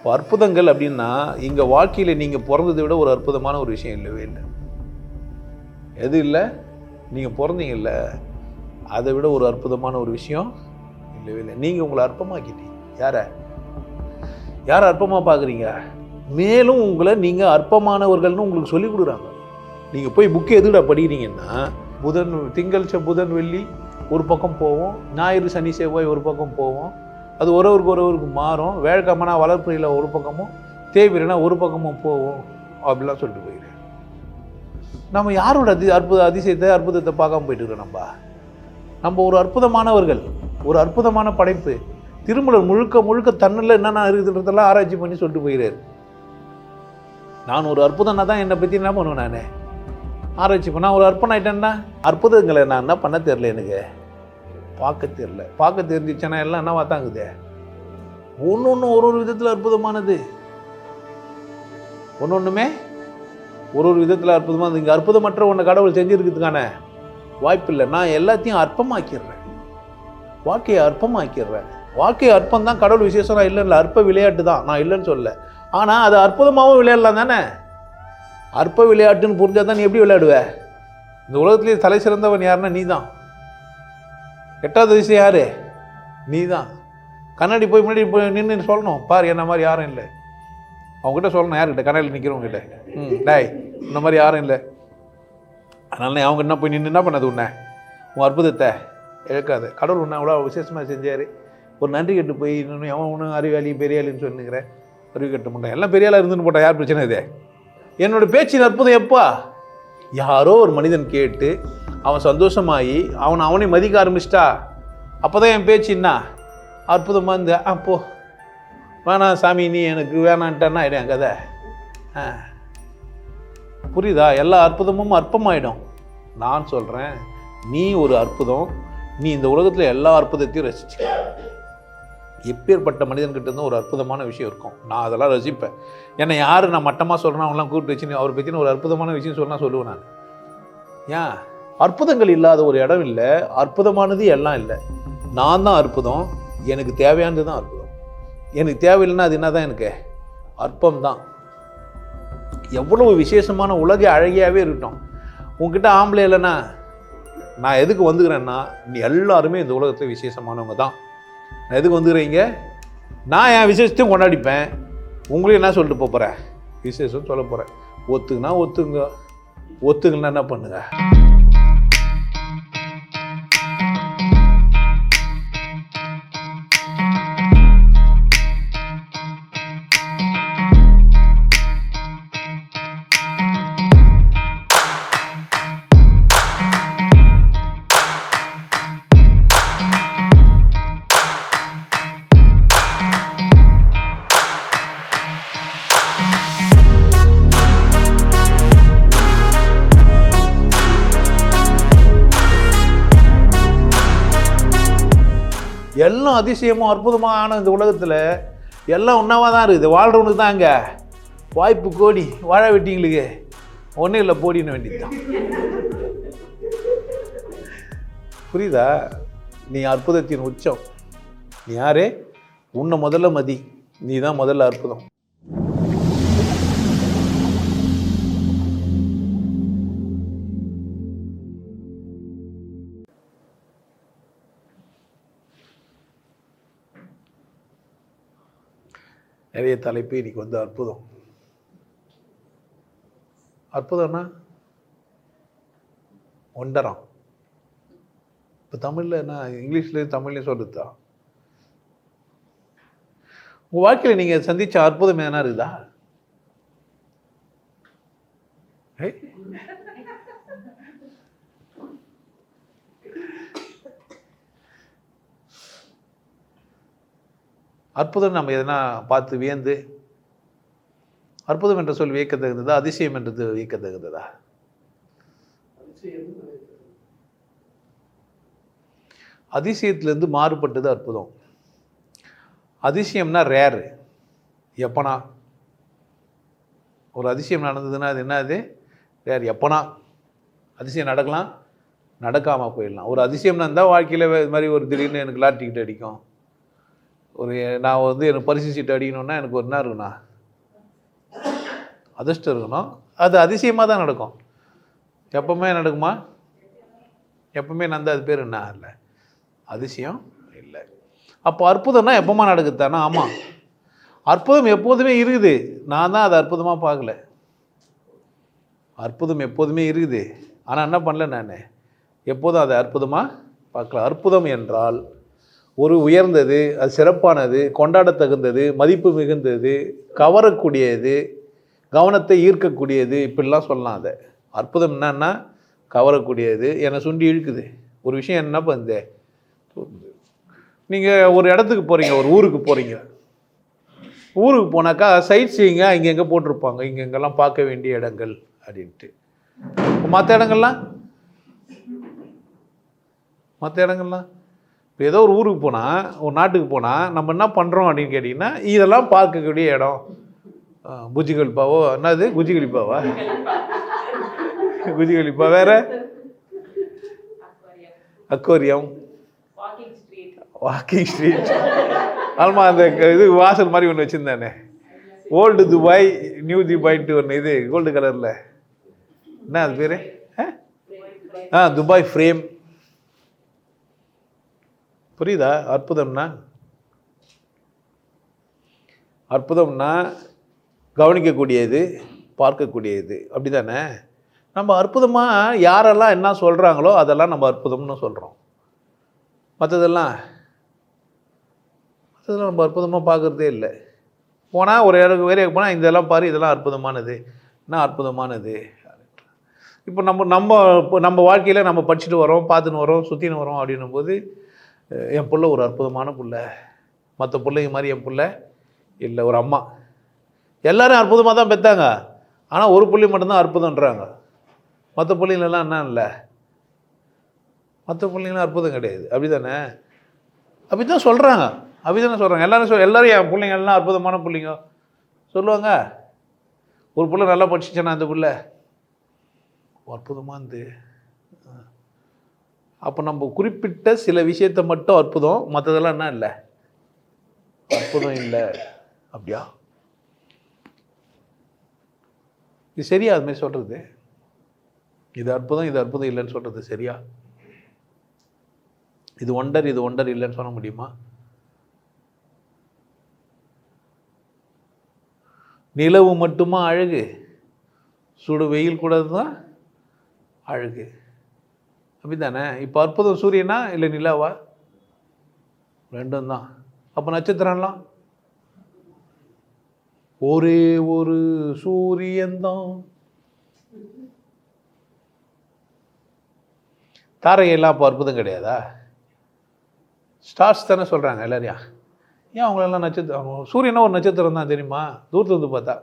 இப்போ அற்புதங்கள் அப்படின்னா இங்கே வாழ்க்கையில் நீங்கள் பிறந்ததை விட ஒரு அற்புதமான ஒரு விஷயம் இல்லவே இல்லை. எது இல்லை? நீங்கள் பிறந்தீங்கல்ல, அதை விட ஒரு அற்புதமான ஒரு விஷயம் இல்லவே இல்லை. நீங்கள் உங்களை அற்பமாக்கிட்டீங்க. யாரை அற்பமாக பார்க்குறீங்க? மேலும் உங்களை நீங்கள் அற்பமானவர்கள்னு உங்களுக்கு சொல்லிக் கொடுக்குறாங்க. நீங்கள் போய் புக்கு எதுடா படிக்கிறீங்கன்னா, புதன் வெள்ளி ஒரு பக்கம் போவோம், ஞாயிறு சனி செவ்வாய் ஒரு பக்கம் போவோம், அது ஒருவருக்கு மாறும். வேழ்க்கமனா வளர்ப்புறையில் ஒரு பக்கமும், தேவிரனா ஒரு பக்கமும் போவோம் அப்படிலாம் சொல்லிட்டு போயிடுறேன். நம்ம யாரோட அற்புதத்தை பார்க்காம போயிட்டு இருக்கிறோம். நம்ம ஒரு அற்புதமானவர்கள், ஒரு அற்புதமான படைப்பு. திருமலர் முழுக்க தன்னில் என்னென்ன இருக்குதுன்றதெல்லாம் ஆராய்ச்சி பண்ணி சொல்லிட்டு போயிடுறாரு. நான் ஒரு அற்புதம்னா தான் என்னை பற்றி என்ன பண்ணுவேன்? நான் ஆராய்ச்சி பண்ண ஒரு அற்புதம் ஆகிட்டேன்னா, அற்புதங்களை நான் என்ன பண்ண தெரில, எனக்கு பார்க்க தெரில. பார்க்க தெரிஞ்சிச்சேன்னா எல்லாம் என்னவா தாங்குது? ஒன்று ஒரு விதத்தில் அற்புதமானது, ஒன்றுமே ஒரு விதத்தில் அற்புதமானது. இங்கே அற்புதமற்ற ஒன்று கடவுள் செஞ்சுருக்கிறதுக்கான வாய்ப்பு இல்லை. நான் எல்லாத்தையும் அற்பமாக்கிடுறேன், வாழ்க்கையை அற்பமாக்கிடுறேன். வாழ்க்கை அற்பம் தான், கடவுள் விசேஷம் நான் இல்லைன்னு, அற்ப விளையாட்டு தான், நான் இல்லைன்னு சொல்ல. ஆனால் அது அற்புதமாகவும் விளையாடலாம் தானே. அற்ப விளையாட்டுன்னு புரிஞ்சால் தான் நீ எப்படி விளையாடுவ? இந்த உலகத்திலேயே தலை சிறந்தவன் யாருன்னா நீ தான். 8வது வயசு யாரு? நீ தான். கண்ணாடி போய் முன்னாடி போய் நின்று சொல்லணும், பாரு என்ன மாதிரி யாரும் இல்லை. அவங்ககிட்ட சொல்லணும், யார்கிட்ட? கண்ணாடியில் நிற்கிறவங்ககிட்ட. டாய் இந்த மாதிரி யாரும் இல்லை. அதனால அவங்க என்ன போய் நின்று என்ன பண்ணது? உன் அற்புதத்தை இழக்காது. கடவுள் உன்னை அவ்வளோ விசேஷமாக செஞ்சார், ஒரு நன்றி கட்டு போய் இன்னும் அவன் ஒன்றும் அறிவாளி பெரியாளின்னு சொல்லிக்கிறேன். அறிவு கட்ட மாட்டான், எல்லாம் பெரியாளாக இருந்துன்னு போட்டான், யார் பிரச்சனை இது? என்னோட பேச்சின் அற்புதம் எப்பா? யாரோ ஒரு மனிதன் கேட்டு அவன் சந்தோஷமாகி அவனை மதிக்க ஆரம்பிச்சிட்டா, அப்போ தான் என் பேச்சுன்னா அற்புதமாக இருந்த. அப்போ வேணாம் சாமி, நீ எனக்கு வேணான்ட்டான்னா ஆகிடும் என் கதை. புரியுதா? எல்லா அற்புதமும் அற்பமாயிடும். நான் சொல்கிறேன், நீ ஒரு அற்புதம். நீ இந்த உலகத்தில் எல்லா அற்புதத்தையும் ரசிச்சு, எப்பேற்பட்ட மனிதன்கிட்ட இருந்தும் ஒரு அற்புதமான விஷயம் இருக்கும். நான் அதெல்லாம் ரசிப்பேன். என்னை யார் நான் மட்டமாக சொல்கிறேன் அவங்களாம் கூப்பிட்டு வச்சு அவரை பற்றின ஒரு அற்புதமான விஷயம் சொன்னால் சொல்லுவேன் நான். ஏன்? அற்புதங்கள் இல்லாத ஒரு இடம் இல்லை, அற்புதமானது எல்லாம் இல்லை. நான் தான் அற்புதம், எனக்கு தேவையானது தான் அற்புதம். எனக்கு தேவையில்லைன்னா அது என்ன தான்? எனக்கு அற்பம் தான். எவ்வளவு விசேஷமான உலக அழகியாகவே இருக்கட்டும், உங்ககிட்ட ஆம்பளை இல்லைன்னா நான் எதுக்கு வந்துக்கிறேன்னா, நீ எல்லாருமே இந்த உலகத்தில் விசேஷமானவங்க தான். நான் எதுக்கு வந்துக்கிறீங்க? நான் என் விசேஷத்தையும் கொண்டாடிப்பேன். உங்களையும் என்ன சொல்லிட்டு போகிறேன்? விசேஷம் சொல்ல போகிறேன். ஒத்துக்குன்னா ஒத்துங்க, ஒத்துக்குன்னா என்ன பண்ணுங்க? எல்லாம் அதிசயமும் அற்புதமான இந்த உலகத்தில் எல்லாம் ஒன்றாவாக தான் இருக்குது. வாழ்கிறவனுக்கு தான் அங்கே வாய்ப்பு கோடி, வாழ வெட்டிங்களுக்கு ஒன்றும் இல்லை, போடின்னு வேண்டியதுதான். புரியுதா? நீ அற்புதத்தின் உச்சம். நீ யாரு? உன்னை முதல்ல மதி. நீ தான் முதல்ல அற்புதம். நிறைய தலைப்பு இன்னைக்கு வந்து அற்புதம். அற்புதம்னா ஒண்டரம். இப்போ தமிழில் என்ன, இங்கிலீஷ்லேயும் தமிழ்லையும் சொல்லுதா? உங்கள் வாழ்க்கையில் நீங்கள் சந்தித்த அற்புதம் எதனா இருக்குதா? அற்புதம் நம்ம எதனா பார்த்து வியந்து, அற்புதம் என்ற சொல் வியக்கத்தகுந்ததா, அதிசயம் என்றது வியக்கத்தகுந்ததா? அதிசயத்திலேருந்து மாறுபட்டது அற்புதம். அதிசயம்னா ரேரு. எப்பனா ஒரு அதிசயம் நடந்ததுன்னா அது என்ன? அது ரேர். எப்பனா அதிசயம் நடக்கலாம், நடக்காமல் போயிடலாம். ஒரு அதிசயம் இருந்தால் வாழ்க்கையில் இது மாதிரி ஒரு திடீர்னு எனக்கு லாட்டரி டிக்கெட் அடிக்கும், நான் வந்து எனக்கு பரிசு சீட்டு அடிக்கணும்னா எனக்கு ஒரு என்ன இருக்குண்ணா, அதிர்ஷ்டம் இருக்கணும். அது அதிசயமாக தான் நடக்கும். எப்பவுமே நடக்குமா? எப்பவுமே நடந்தால் அது பேர் என்ன இல்லை, அதிசயம் இல்லை. அப்போ அற்புதம்னா எப்போமா நடக்குது தானே? ஆமாம், அற்புதம் எப்போதுமே இருக்குது. நான் தான் அதை அற்புதமாக பார்க்கல. அற்புதம் எப்போதுமே இருக்குது, ஆனால் என்ன பண்ணல, நான் எப்போதும் அதை அற்புதமாக பார்க்கல. அற்புதம் என்றால் ஒரு உயர்ந்தது, அது சிறப்பானது, கொண்டாடத்தகுந்தது, மதிப்பு மிகுந்தது, கவரக்கூடியது, கவனத்தை ஈர்க்கக்கூடியது, இப்படிலாம் சொல்லலாம். அதை அற்புதம் என்னன்னா கவரக்கூடியது, என்னை சுண்டி இழுக்குது. ஒரு விஷயம் என்ன பண்ணுது, நீங்கள் ஒரு இடத்துக்கு போகிறீங்க, ஒரு ஊருக்கு போகிறீங்க. ஊருக்கு போனாக்கா சைட் சீயிங்க இங்கெங்கே போட்டிருப்பாங்க, இங்கெங்கெல்லாம் பார்க்க வேண்டிய இடங்கள் அப்படின்ட்டு. மற்ற இடங்கள்லாம் இப்போ ஏதோ ஒரு ஊருக்கு போனால், ஒரு நாட்டுக்கு போனால் நம்ம என்ன பண்ணுறோம் அப்படின்னு கேட்டிங்கன்னா, இதெல்லாம் பார்க்கக்கூடிய இடம். புஜி கலிஃபாவோ, என்னது குஜி கலிஃபாவா, குஜி கலிஃபா, வேற அக்வேரியம், வாக்கிங் ஸ்ட்ரீட். ஆமாம், அந்த இது வாசல் மாதிரி ஒன்று வச்சுருந்தானே, ஓல்டு துபாய் நியூ துபாய்ட்டு ஒன்று, இது கோல்டு கலரில், என்ன அது பேர், துபாய் ஃப்ரேம். புரியுதா? அற்புதம்னா கவனிக்கக்கூடியது, பார்க்கக்கூடியது, அப்படி தானே? நம்ம அற்புதமாக யாரெல்லாம் என்ன சொல்கிறாங்களோ அதெல்லாம் நம்ம அற்புதம்னு சொல்கிறோம். மற்றதெல்லாம் நம்ம அற்புதமாக பார்க்குறதே இல்லை. போனால் ஒரு ஏரியாவுக்கு போனால் இதெல்லாம் பாரு, இதெல்லாம் அற்புதமானது, என்ன அற்புதமானது. இப்போ நம்ம வாழ்க்கையில் நம்ம படிச்சுட்டு வரோம், பார்த்துன்னு வரோம், சுற்றின்னு வரோம். அப்படின்னும் போது என் பிள்ளை ஒரு அற்புதமான பிள்ளை, மற்ற பிள்ளைங்க மாதிரி என் பிள்ளை இல்லை. ஒரு அம்மா எல்லோரும் அற்புதமாக தான் பெற்றாங்க, ஆனால் ஒரு பிள்ளை மட்டும்தான் அற்புதன்றாங்க. மற்ற பிள்ளைங்களெல்லாம் என்ன இல்லை, மற்ற பிள்ளைங்களாம் அற்புதம் கிடையாது. அப்படி தானே? அப்படி தான் சொல்கிறாங்க. எல்லோரும் என் பிள்ளைங்கள்லாம் அற்புதமான பிள்ளைங்க சொல்லுவாங்க. ஒரு பிள்ளை நல்லா படிச்சுச்சேன்னா அந்த பிள்ளை அற்புதமாக இருந்து. அப்போ நம்ம குறிப்பிட்ட சில விஷயத்தை மட்டும் அற்புதம், மற்றதெல்லாம் என்ன இல்லை, அற்புதம் இல்லை. அப்படியா? இது சரியா அதுமாதிரி சொல்கிறது? இது அற்புதம் இல்லைன்னு சொல்கிறது சரியா? இது ஒண்டர் இல்லைன்னு சொல்ல முடியுமா? நிலவு மட்டுமா அழகு? சுடு வெயில் கூட தான் அழகு, அப்படி தானே? இப்போ அற்புதம் சூரியனா இல்லை நிலாவா? ரெண்டும் தான். அப்போ நட்சத்திரம்லாம் ஒரே ஒரு சூரியன்தான். தாரையெல்லாம் அப்போ அற்புதம் கிடையாதா? ஸ்டார்ஸ் தானே சொல்கிறாங்க எல்லாரையும். ஏன் அவங்களெல்லாம் நட்சத்திரம்? சூரியனா ஒரு நட்சத்திரம் தான், தெரியுமா? தூரத்து வந்து பார்த்தா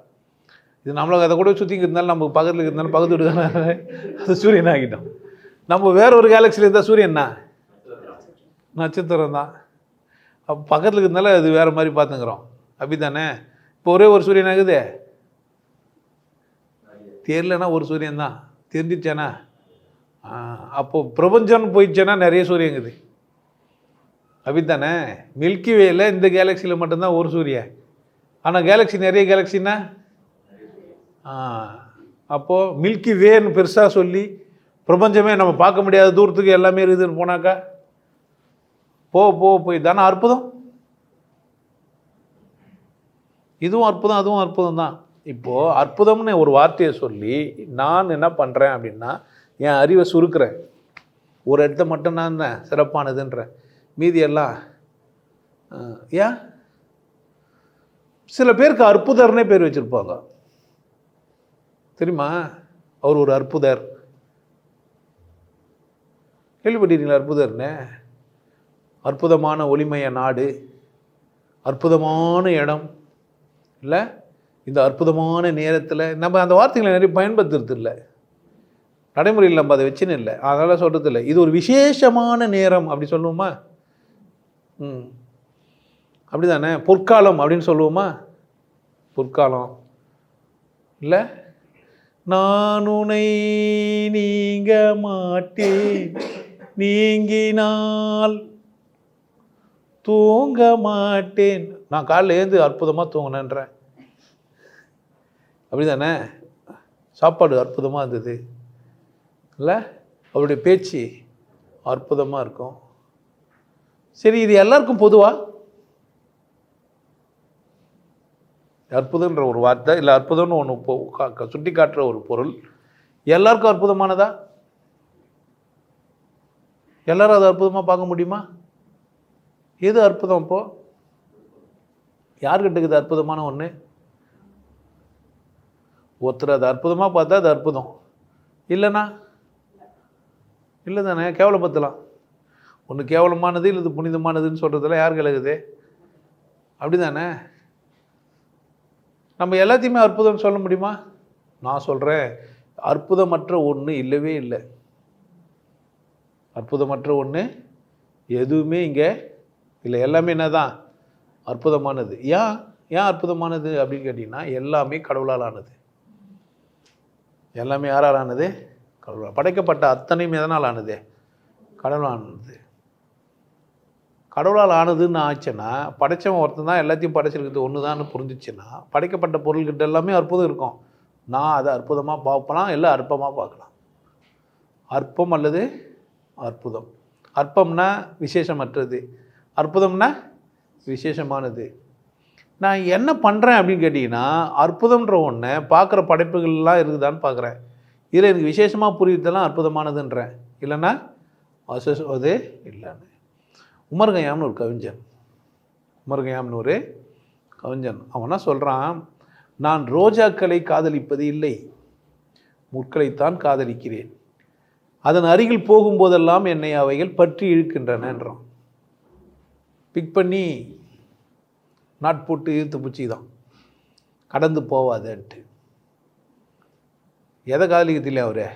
இது நம்மளுக்கு அதை கூட சுற்றிங்க இருந்தாலும், நம்ம பக்கத்தில் இருந்தாலும், பக்கத்து வீட்டுக்கான அது சூரியன் ஆகிட்டோம். நம்ம வேற ஒரு கேலக்சியில் இருந்தால் சூரியன்னா நட்சத்திரம் தான். அப்போ பக்கத்தில் இருந்தாலும் அது வேறு மாதிரி பார்த்துங்கிறோம், அப்படி தானே? இப்போ ஒரே ஒரு சூரியன் ஆகுது, தெரியலன்னா ஒரு சூரியன் தான், தெரிஞ்சிச்சேனா? அப்போது பிரபஞ்சம்னு போயிடுச்சேன்னா நிறைய சூரியங்குது, அப்படி தானே? மில்கி வேல இந்த கேலக்சியில் மட்டும்தான் ஒரு சூரியன், ஆனால் கேலக்சி நிறைய கேலக்சின்னா அப்போது மில்கி வேன்னு பெருசாக சொல்லி பிரபஞ்சமே நம்ம பார்க்க முடியாத தூரத்துக்கு எல்லாமே இருக்குதுன்னு போனாக்கா போய் தானே அற்புதம். இதுவும் அற்புதம், அதுவும் அற்புதம் தான். இப்போது அற்புதம்னு ஒரு வார்த்தையை சொல்லி நான் என்ன பண்ணுறேன் அப்படின்னா, என் அறிவை சுருக்கிறேன். ஒரு இடத்த மட்டும் நான் தான் சிறப்பானதுன்றேன், மீதி எல்லாம் ஏன்? சில பேருக்கு அற்புதர்னே பேர் வச்சுருப்பாங்க, தெரியுமா? அவர் ஒரு அற்புதர். கேள்விப்பட்டீங்களா அற்புதர்னு? அற்புதமான ஒளிமய நாடு, அற்புதமான இடம் இல்லை? இந்த அற்புதமான நேரத்தில் நம்ம அந்த வார்த்தைகளை நிறைய பயன்படுத்துறது இல்லை, நடைமுறையில் நம்ம அதை வச்சுன்னு இல்லை, அதனால் சொல்கிறது இல்லை. இது ஒரு விசேஷமான நேரம் அப்படி சொல்லுவோமா? அப்படி தானே? பொற்காலம் அப்படின்னு சொல்லுவோமா? பொற்காலம் இல்லை? நான் உன்னை நீங்க மாட்டேன், நீங்கினால் தூங்க மாட்டேன். நான் காலைல ஏந்து அற்புதமாக தூங்கினேன்றேன். அப்படி தானே? சாப்பாடு அற்புதமாக இருந்தது இல்லை? அவருடைய பேச்சு அற்புதமாக இருக்கும். சரி, இது எல்லாருக்கும் பொதுவா? அற்புதன்ற ஒரு வார்த்தை இல்லை, அற்புதம்னு ஒன்று சுட்டி காட்டுற ஒரு பொருள் எல்லாருக்கும் அற்புதமானதா? எல்லாரும் அதை அற்புதமாக பார்க்க முடியுமா? எது அற்புதம்? இப்போ யார்கிட்ட இது அற்புதமான ஒன்று? ஒருத்தர் அது அற்புதமாக பார்த்தா அது அற்புதம், இல்லைண்ணா இல்லை தானே? கேவலப்படுத்தலாம். ஒன்று கேவலமானது இல்லை புனிதமானதுன்னு சொல்கிறதுல யார் கிழகுது? அப்படி தானே? நம்ம எல்லாத்தையுமே அற்புதம்னு சொல்ல முடியுமா? நான் சொல்கிறேன், அற்புதமற்ற ஒன்று இல்லவே இல்லை. அற்புதமற்ற ஒன்று எதுவுமே இங்கே இல்லை. எல்லாமே என்ன தான்? அற்புதமானது. ஏன் அற்புதமானது அப்படின்னு கேட்டிங்கன்னா, எல்லாமே கடவுளால் ஆனது. எல்லாமே யாரால் ஆனது? கடவுளால். படைக்கப்பட்ட அத்தனையும் எதனால் ஆனது? கடவுளால் ஆனது. கடவுளால் ஆனதுன்னு ஆச்சுன்னா, படைத்தவன் ஒருத்தன் தான் எல்லாத்தையும் படைச்சிருக்கிறது ஒன்று தான் புரிஞ்சிச்சுன்னா, படைக்கப்பட்ட பொருள்கிட்ட எல்லாமே அற்புதம் இருக்கும். நான் அதை அற்புதமாக பார்க்கலாம், இல்லை அற்பமாக பார்க்கலாம். அற்பம் அல்லது அற்புதம். அற்பம்னா விசேஷமற்றது, அற்புதம்னா விசேஷமானது. நான் என்ன பண்ணுறேன் அப்படின்னு கேட்டிங்கன்னா, அற்புதம்ன்ற ஒன்று பார்க்குற படைப்புகள்லாம் இருக்குதான்னு பார்க்குறேன். இதில் எனக்கு விசேஷமாக புரியுறதெல்லாம் அற்புதமானதுன்றேன், இல்லைன்னா அது இல்லைன்னு. உமர் கய்யாம்னு ஒரு கவிஞன், அவன் என்ன சொல்கிறான், நான் ரோஜாக்களை காதலிப்பது இல்லை, முற்களைத்தான் காதலிக்கிறேன். அதன் அருகில் போகும்போதெல்லாம் என்னை அவைகள் பற்றி இழுக்கின்றனன்றான். பிக் பண்ணி நாட் போட்டு இழுத்து பூச்சி தான், கடந்து போவாதன்ட்டு. எதை காதலிக்கிறது இல்லையா? அவரு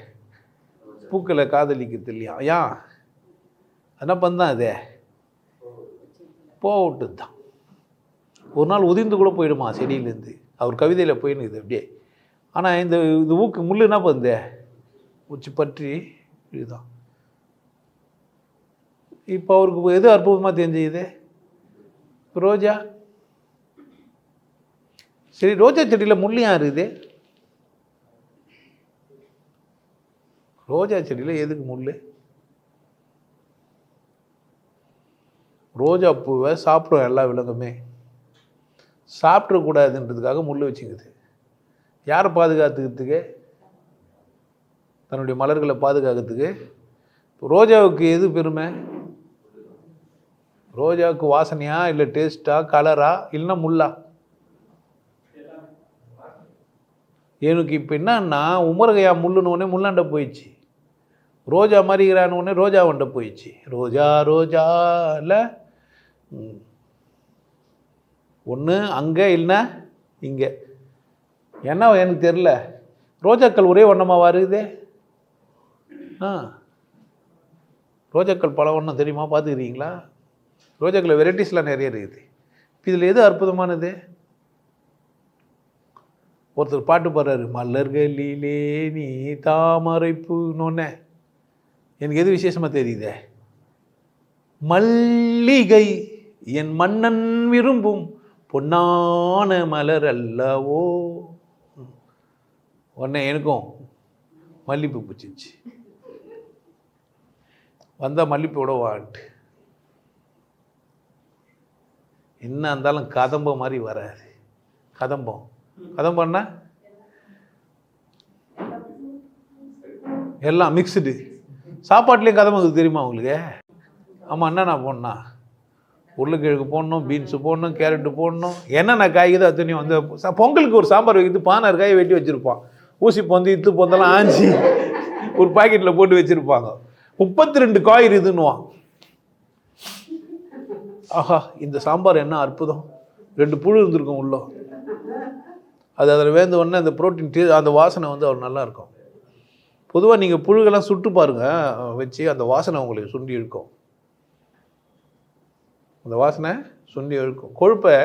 பூக்களை காதலிக்கிறது இல்லையா? ஏன் என்ன பண்ணான்? அதே போட்டு தான் ஒரு நாள் உதிர்ந்து கூட போயிடுமா செடியிலேருந்து. அவர் கவிதையில் போயின்னு அப்படியே. ஆனால் இந்த ஊக்கு முள் என்ன பண்ணுது? உச்சி பற்றி இதுதான். இப்போ அவருக்கு எது அற்புதமாக தெரிஞ்சுது? ரோஜா. சரி, ரோஜா செடியில் முள்ளியாக இருக்குது. ரோஜா செடியில் எதுக்கு முள்? ரோஜா பூவை சாப்பிடும் எல்லா விலங்குமே. சாப்பிடக்கூடாதுன்றதுக்காக முள் வச்சுக்குது. யாரை பாதுகாத்துக்கிறதுக்கு? தன்னுடைய மலர்களை பாதுகாக்கிறதுக்கு. ரோஜாவுக்கு எது பெருமை? ரோஜாவுக்கு வாசனையா, இல்லை டேஸ்ட்டா, கலரா, இல்லைன்னா முள்ளா? எனக்கு இப்போ என்னன்னா, உமரகையா முள்ளுன்னு முள்ளாண்ட போயிடுச்சு. ரோஜா மாதிரிக்கிறான்னு ரோஜா வண்ட போயிடுச்சு. ரோஜா ரோஜா இல்லை, ஒன்று அங்கே இல்லைன்னா இங்கே. என்ன எனக்கு தெரில, ரோஜாக்கள் ஒரே வண்ணமாக வருது. ரோஜாக்கள் பல வண்ணம் தெரியுமா? பார்த்துக்கிறீங்களா? ரோஜாக்கள் வெரைட்டிஸ்லாம் நிறைய இருக்குது. இப்போ இதில் எது அற்புதமானது? ஒருத்தர் பாட்டு பாடுறாரு, மலர்களிலே நீ தாமரை பூன்னு. எனக்கு எது விசேஷமாக தெரியுதே? மல்லிகை என் மன்னன் விரும்பும் பொன்னான மலர் அல்லவோ. உடனே எனக்கும் மல்லிப்பூ பிடிச்சிச்சு. வந்தால் மல்லிப்பூட வான்ட்டு. என்ன இருந்தாலும் கதம்பம் மாதிரி வராது. கதம்பம்னா எல்லாம் மிக்ஸ்டு. சாப்பாட்லேயும் கதம்பம் தெரியுமா உங்களுக்கு? ஆமாம், என்னண்ணா போடணும்னா உருளைக்கிழங்கு போடணும், பீன்ஸு போடணும், கேரட்டு போடணும், என்னென்ன காய்க்குதோ அத்தனையும் வந்து பொங்கலுக்கு ஒரு சாம்பார் வைக்கிறது 16 காயை வெட்டி வச்சுருப்பான். ஊசி பொந்து இத்து பொந்தெல்லாம் ஆஞ்சி ஒரு பாக்கெட்டில் போட்டு வச்சுருப்பாங்க. 32 காய் இருக்குதுன்னுவான். ஆஹா, இந்த சாம்பார் என்ன அற்புதம்! 2 புழு இருந்திருக்கும் உள்ள. அது அதில் வேந்த உடனே அந்த புரோட்டீன் அந்த வாசனை வந்து அவர் நல்லாயிருக்கும். பொதுவாக நீங்கள் புழுகெல்லாம் சுட்டு பாருங்கள் வச்சு, அந்த வாசனை உங்களுக்கு சுண்டி இழுக்கும். அந்த வாசனை சுண்டி இழுக்கும். கொழுப்பை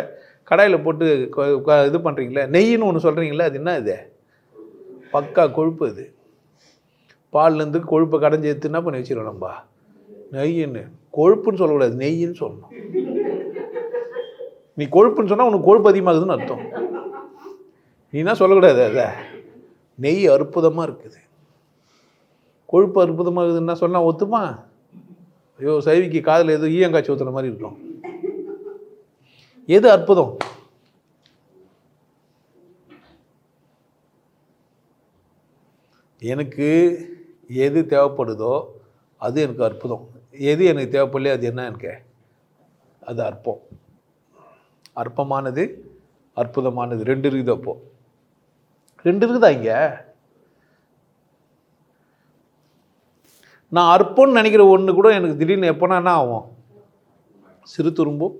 கடாயில் போட்டு இது பண்ணுறீங்களே, நெய்ன்னு ஒன்று சொல்கிறீங்களே, அது என்ன? இது பக்கா கொழுப்பு. இது பால்லேருந்து கொழுப்பை கடைஞ்சி எடுத்து என்ன பண்ணி வச்சிருவோம் நம்ம? நெய்ன்னு. கொழுப்புன்னு சொல்லக்கூடாது, நெய்ன்னு சொல்லணும். நீ கொழுப்புன்னு சொன்னால் உனக்கு கொழுப்பு அதிகமாகுதுன்னு அர்த்தம். நீ என்ன சொல்லக்கூடாது, அதை நெய் அற்புதமாக இருக்குது, கொழுப்பு அற்புதமாகுதுன்னா சொன்னால் ஒத்துமா? ஐயோ சைவிக்கு காதில் எதுவும் ஈயங்காய்ச்சி ஊற்றுற மாதிரி இருக்கும். எது அற்புதம்? எனக்கு எது தேவைப்படுதோ அது எனக்கு அற்புதம். எது எனக்கு தேவைப்படலையே அது என்ன எனக்கு அது அற்பம். அற்பமானது அற்புதமானது ரெண்டு இருக்குது. அப்போ ரெண்டு இருக்குதா இங்கே? நான் அற்பம்னு நினைக்கிற ஒன்று கூட எனக்கு திடீர்னு எப்போனா என்ன ஆகும்? சிறு துரும்பும்.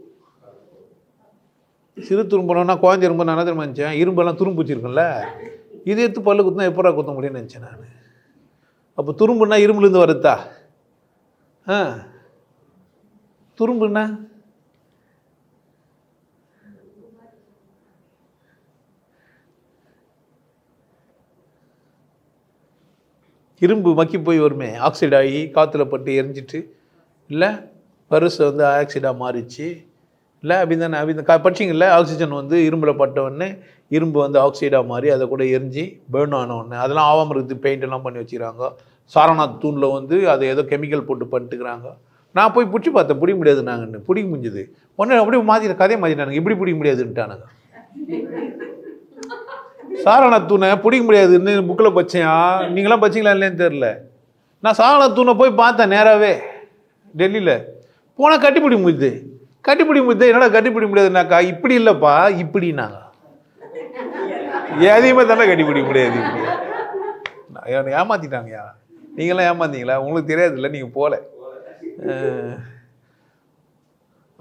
சிறு துரும்புனா குழந்தை இரும்பு நான் என்ன தெரியுமா நினச்சேன்? இரும்பெல்லாம் துரும்பு வச்சுருக்கேன்ல, இது எடுத்து பல்லு குத்தினா எப்படா குத்த முடியும்னு நினச்சேன் நான். அப்போ துரும்புன்னா இரும்புலேருந்து வருதா? துரும்புன்னா இரும்பு மக்கி போய் வருமே, ஆக்சைடு ஆகி காற்றுல பட்டு எரிஞ்சிட்டு, இல்லை பருசை வந்து ஆக்சைடாக மாறிச்சு இல்லை அப்படி தானே? அப்படி படிச்சிங்கல்ல, ஆக்சிஜன் வந்து இரும்பில் பட்டவுடனே இரும்பு வந்து ஆக்சைடாக மாறி அதை கூட எரிஞ்சு பேர்ன் ஆனவுடனே அதெல்லாம் ஆகாமல் இருக்குது, பெயிண்டெல்லாம் பண்ணி வச்சுக்கிறாங்க. சாரநாத் தூணில் வந்து அதை ஏதோ கெமிக்கல் போட்டு பண்ணிட்டுக்கிறாங்க. நான் போய் பிடிச்சி பார்த்தேன், பிடிக்க முடியாது நாங்கன்னு. பிடிக்க முடிஞ்சுது ஒன்று அப்படியே மாற்றிட்ட கதையை மாற்றிட்டானுங்க, இப்படி பிடிக்க முடியாதுன்ட்டானுங்க. சாரநாத் தூணை பிடிக்க முடியாதுன்னு புக்கில் பச்சையா, நீங்களாம் பச்சிங்களா இல்லைன்னு தெரில. நான் சாரநாத் தூணை போய் பார்த்தேன் நேராகவே டெல்லியில். போனால் கட்டிப்பிடி முடியுது. கட்டிப்பிடி முடியுது என்னடா கட்டிப்பிடி முடியாதுனாக்கா, இப்படி இல்லைப்பா இப்படின்னாங்க. எதையுமே தானே கட்டிப்பிடி முடியாது. ஏமாற்றிட்டாங்கய்யா. நீங்களாம் ஏமாந்தீங்களா? உங்களுக்கு தெரியாதுல்ல, நீங்கள் போகல.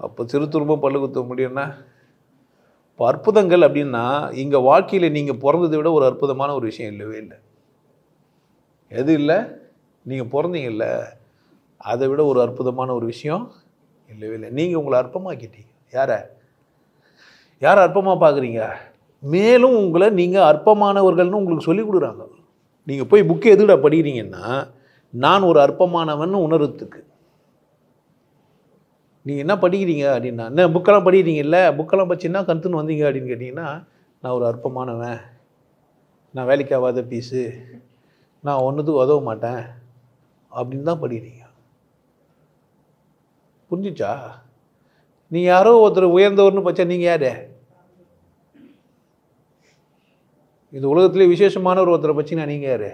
அப்போ சிறு துரும்பம் பல்லு குத்த முடியும்னா இப்போ அற்புதங்கள் அப்படின்னா இங்கே வாழ்க்கையில் நீங்கள் பிறந்ததை விட ஒரு அற்புதமான ஒரு விஷயம் இல்லவே இல்லை. எது இல்லை? நீங்கள் பிறந்தீங்கல்ல, அதை விட ஒரு அற்புதமான ஒரு விஷயம் இல்லவே இல்லை. நீங்கள் உங்களை அற்பமாக்கிட்டீங்க. யாரை அற்பமாக பார்க்குறீங்க? மேலும் உங்களை நீங்கள் அற்பமானவர்கள்னு உங்களுக்கு சொல்லிக் கொடுக்குறாங்க. நீங்கள் போய் புக்கு எதுக்கிட்ட படிக்கிறீங்கன்னா, நான் ஒரு அற்பமானவன் உணர்றதுக்கு. நீங்கள் என்ன படிக்கிறீங்க அப்படின்னா, என்ன புக்கெல்லாம் படிக்கிறீங்கல்ல, புக்கெல்லாம் படிச்சுன்னா கற்றுன்னு வந்தீங்க அப்படின்னு கேட்டிங்கன்னா, நான் ஒரு அற்பமானவன், நான் வேலைக்கு ஆகாத பீஸு, நான் ஒன்றுத்துக்கு உதவ மாட்டேன் அப்படின்னு தான் படிக்கிறீங்க. புரிஞ்சிச்சா? நீ யாரோ ஒருத்தர் உயர்ந்தவர்னு பச்சா நீங்கள் யார்? இந்த உலகத்திலே விசேஷமானவர் ஒருத்தரை பற்றினா நீங்கள் யார்?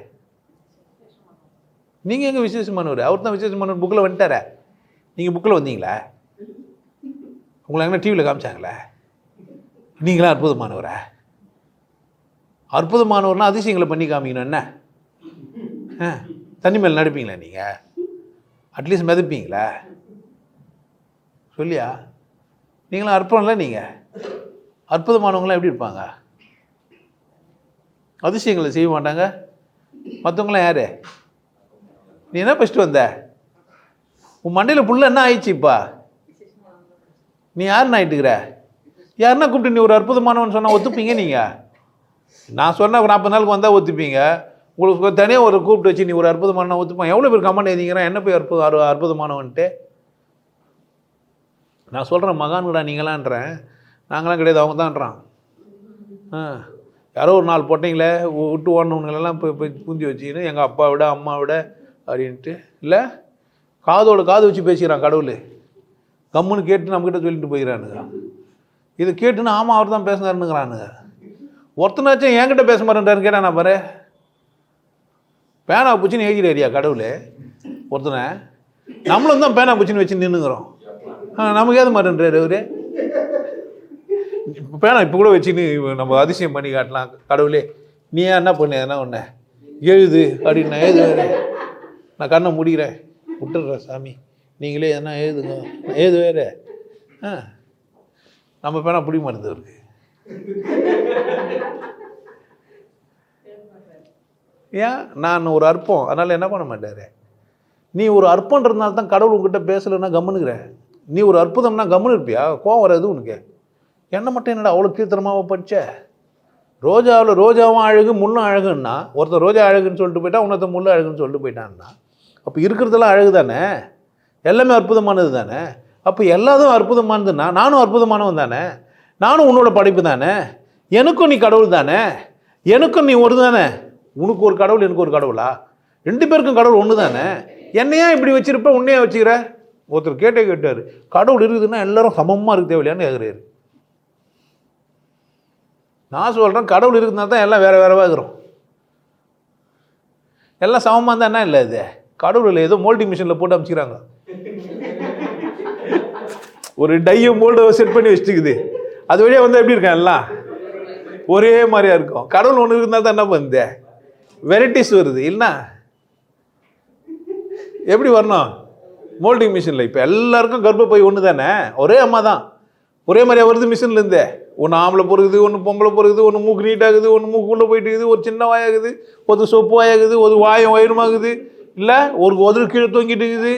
நீங்கள் எங்கே விசேஷமானவர்? அவர் தான் விசேஷமானவர். புக்கில் வந்துட்டார. நீங்கள் புக்கில் வந்தீங்களா? உங்களை எங்கே டிவியில் காமிச்சாங்களே? நீங்களாம் அற்புதமானவரா? அற்புதமானவர்னா அதிசயங்களை பண்ணி காமிக்கணும். என்ன தண்ணி மேலே நடப்பீங்களா? நீங்கள் அட்லீஸ்ட் மிதப்பீங்களா? சொல்லியா? நீங்களாம் அற்புதம்ல. நீங்கள் அற்புதமானவங்களாம் எப்படி இருப்பாங்க? அதிசயங்களை செய்ய மாட்டாங்க. மற்றவங்களாம் யார்? நீ என்ன ஃபஸ்ட்டு வந்த? உன் மண்டையில் புள்ள என்ன ஆயிடுச்சு? இப்போ நீ யாருன்னு ஆகிட்டுக்கிற? யாருன்னா கூப்பிட்டு நீ ஒரு அற்புதமானவன் சொன்னால் ஒத்துப்பீங்க? நீங்கள் நான் சொன்ன 40 நாளுக்கு வந்தால் ஒத்துப்பீங்க. உங்களுக்கு தனியாக ஒரு கூப்பிட்டு வச்சு நீ ஒரு அற்புதமானவன் ஒத்துப்பான். எவ்வளோ பேர் கமெண்ட் எழுதிங்கிறான் என்ன போய் அற்புதமானவன்ட்டு? நான் சொல்கிறேன் மகான்கடா நீங்களான்றேன். நாங்களாம் கிடையாது, அவங்க தான்றான். யாரோ ஒரு 4 பொட்டைங்களே விட்டு ஓடனவங்களெல்லாம் போய் பூந்தி வச்சுக்கின்னு எங்கள் அப்பா விட அம்மா விட அப்படின்ட்டு இல்லை, காதோட காது வச்சு பேசிக்கிறான் கடவுள். கம்முன்னு கேட்டு நம்மக்கிட்ட சொல்லிட்டு போயிடறானுங்க. இதை கேட்டுன்னு ஆமாம் அவர் தான் பேசினாருன்னுங்கிறானுங்க. ஒருத்தனாச்சும் என்கிட்ட பேச மாட்டேன்றாரு கேட்டா நான் பாரு. பேனா பூச்சின்னு எழுதிடாரியா கடவுள் ஒருத்தனை? நம்மளும் தான் பேனா பூச்சின்னு வச்சு நின்றுங்கிறோம். நமக்கு ஏது மாட்டேன்றாரு அவரு. பேனா இப்போ கூட வச்சுன்னு நம்ம அதிசயம் பண்ணி காட்டலாம். கடவுளே நீ என்ன பண்ண எதனா ஒன்று எழுது அப்படின்னு நான் எழுதுவேன். நான் கண்ணை முடிக்கிறேன், விட்டுடுறேன் சாமி, நீங்களே எதனா எழுதுங்க, நான் எழுதுவேறு. நம்ம பேனா பிடிக்க மாட்டேது அவருக்கு. ஏன்? நான் ஒரு அற்பம், அதனால் என்ன பண்ண மாட்டார். நீ ஒரு அற்பன்றதுனால தான் கடவுள் உங்ககிட்ட பேசலைன்னா கம்முனுக்கிற. நீ ஒரு அற்புதம்னா கம்முன்னு இருப்பியா? கோவம் வராது உனக்கு? என்ன மட்டும் என்னடா அவ்வளோ கீர்த்தனமாக படித்த? ரோஜாவும் அழகு முள்ளும் அழகுன்னா, ஒருத்தர் ரோஜா அழகுன்னு சொல்லிட்டு போயிட்டா, இன்னொருத்தர் முள்ளு அழகுன்னு சொல்லிட்டு போயிட்டான்னா, அப்போ இருக்கிறதெல்லாம் அழகு தானே, எல்லாமே அற்புதமானது தானே. அப்போ எல்லாதும் அற்புதமானதுன்னா நானும் அற்புதமானவன் தானே. நானும் உன்னோட படைப்பு தானே, எனக்கும் நீ கடவுள் தானே, எனக்கும் நீ ஒரு தானே. உனக்கு ஒரு கடவுள், எனக்கு ஒரு கடவுளா? 2 பேருக்கும் கடவுள் ஒன்று தானே. என்னையா இப்படி வச்சிருப்ப, உன்னையா வச்சுக்கிற? ஒருத்தர் கேட்டார், கடவுள் இருக்குதுன்னா எல்லாரும் சமமாக இருக்கு தேவையில்லையான்னு கேட்குறாரு. நான் சொல்கிறேன், கடவுள் இருக்குதுன்னா தான் எல்லாம் வேறு வேறவா இருக்கிறோம். எல்லாம் சமமாக இருந்தால் என்ன இல்லை, இது கடவுள் ஏதோ மோல்டிங் மிஷினில் போட்டு அமைச்சிக்கிறாங்க. ஒரு டையை மோல்டை செட் பண்ணி வச்சுக்குது, அது வழியாக வந்து எப்படி இருக்கேன், எல்லாம் ஒரே மாதிரியா இருக்கும். கடவுள் ஒன்று இருந்தால் தான் என்ன பண்ணுது, வெரைட்டிஸ் வருது. இல்லைன்னா எப்படி வரணும் மோல்டிங் மிஷினில்? இப்போ எல்லாருக்கும் கர்ப்பப்பை ஒன்று தானே, ஒரே அம்மா தான், ஒரே மாதிரியா வருது மிஷின்லேருந்தே. ஒன்று ஆம்பளை பொறுக்குது, ஒன்று பொம்பளை பொறுக்குது, ஒன்று மூக்கு நீட்டாகுது, ஒன்று மூக்குள்ளே போயிட்டு இருக்குது, ஒரு சின்ன வாயாகுது, ஒரு சொப்பு வாயாகுது, ஒரு வாயம் வயிறுமாகுது, இல்லை ஒரு உதறு கீழே தொங்கிட்டு இருக்குது,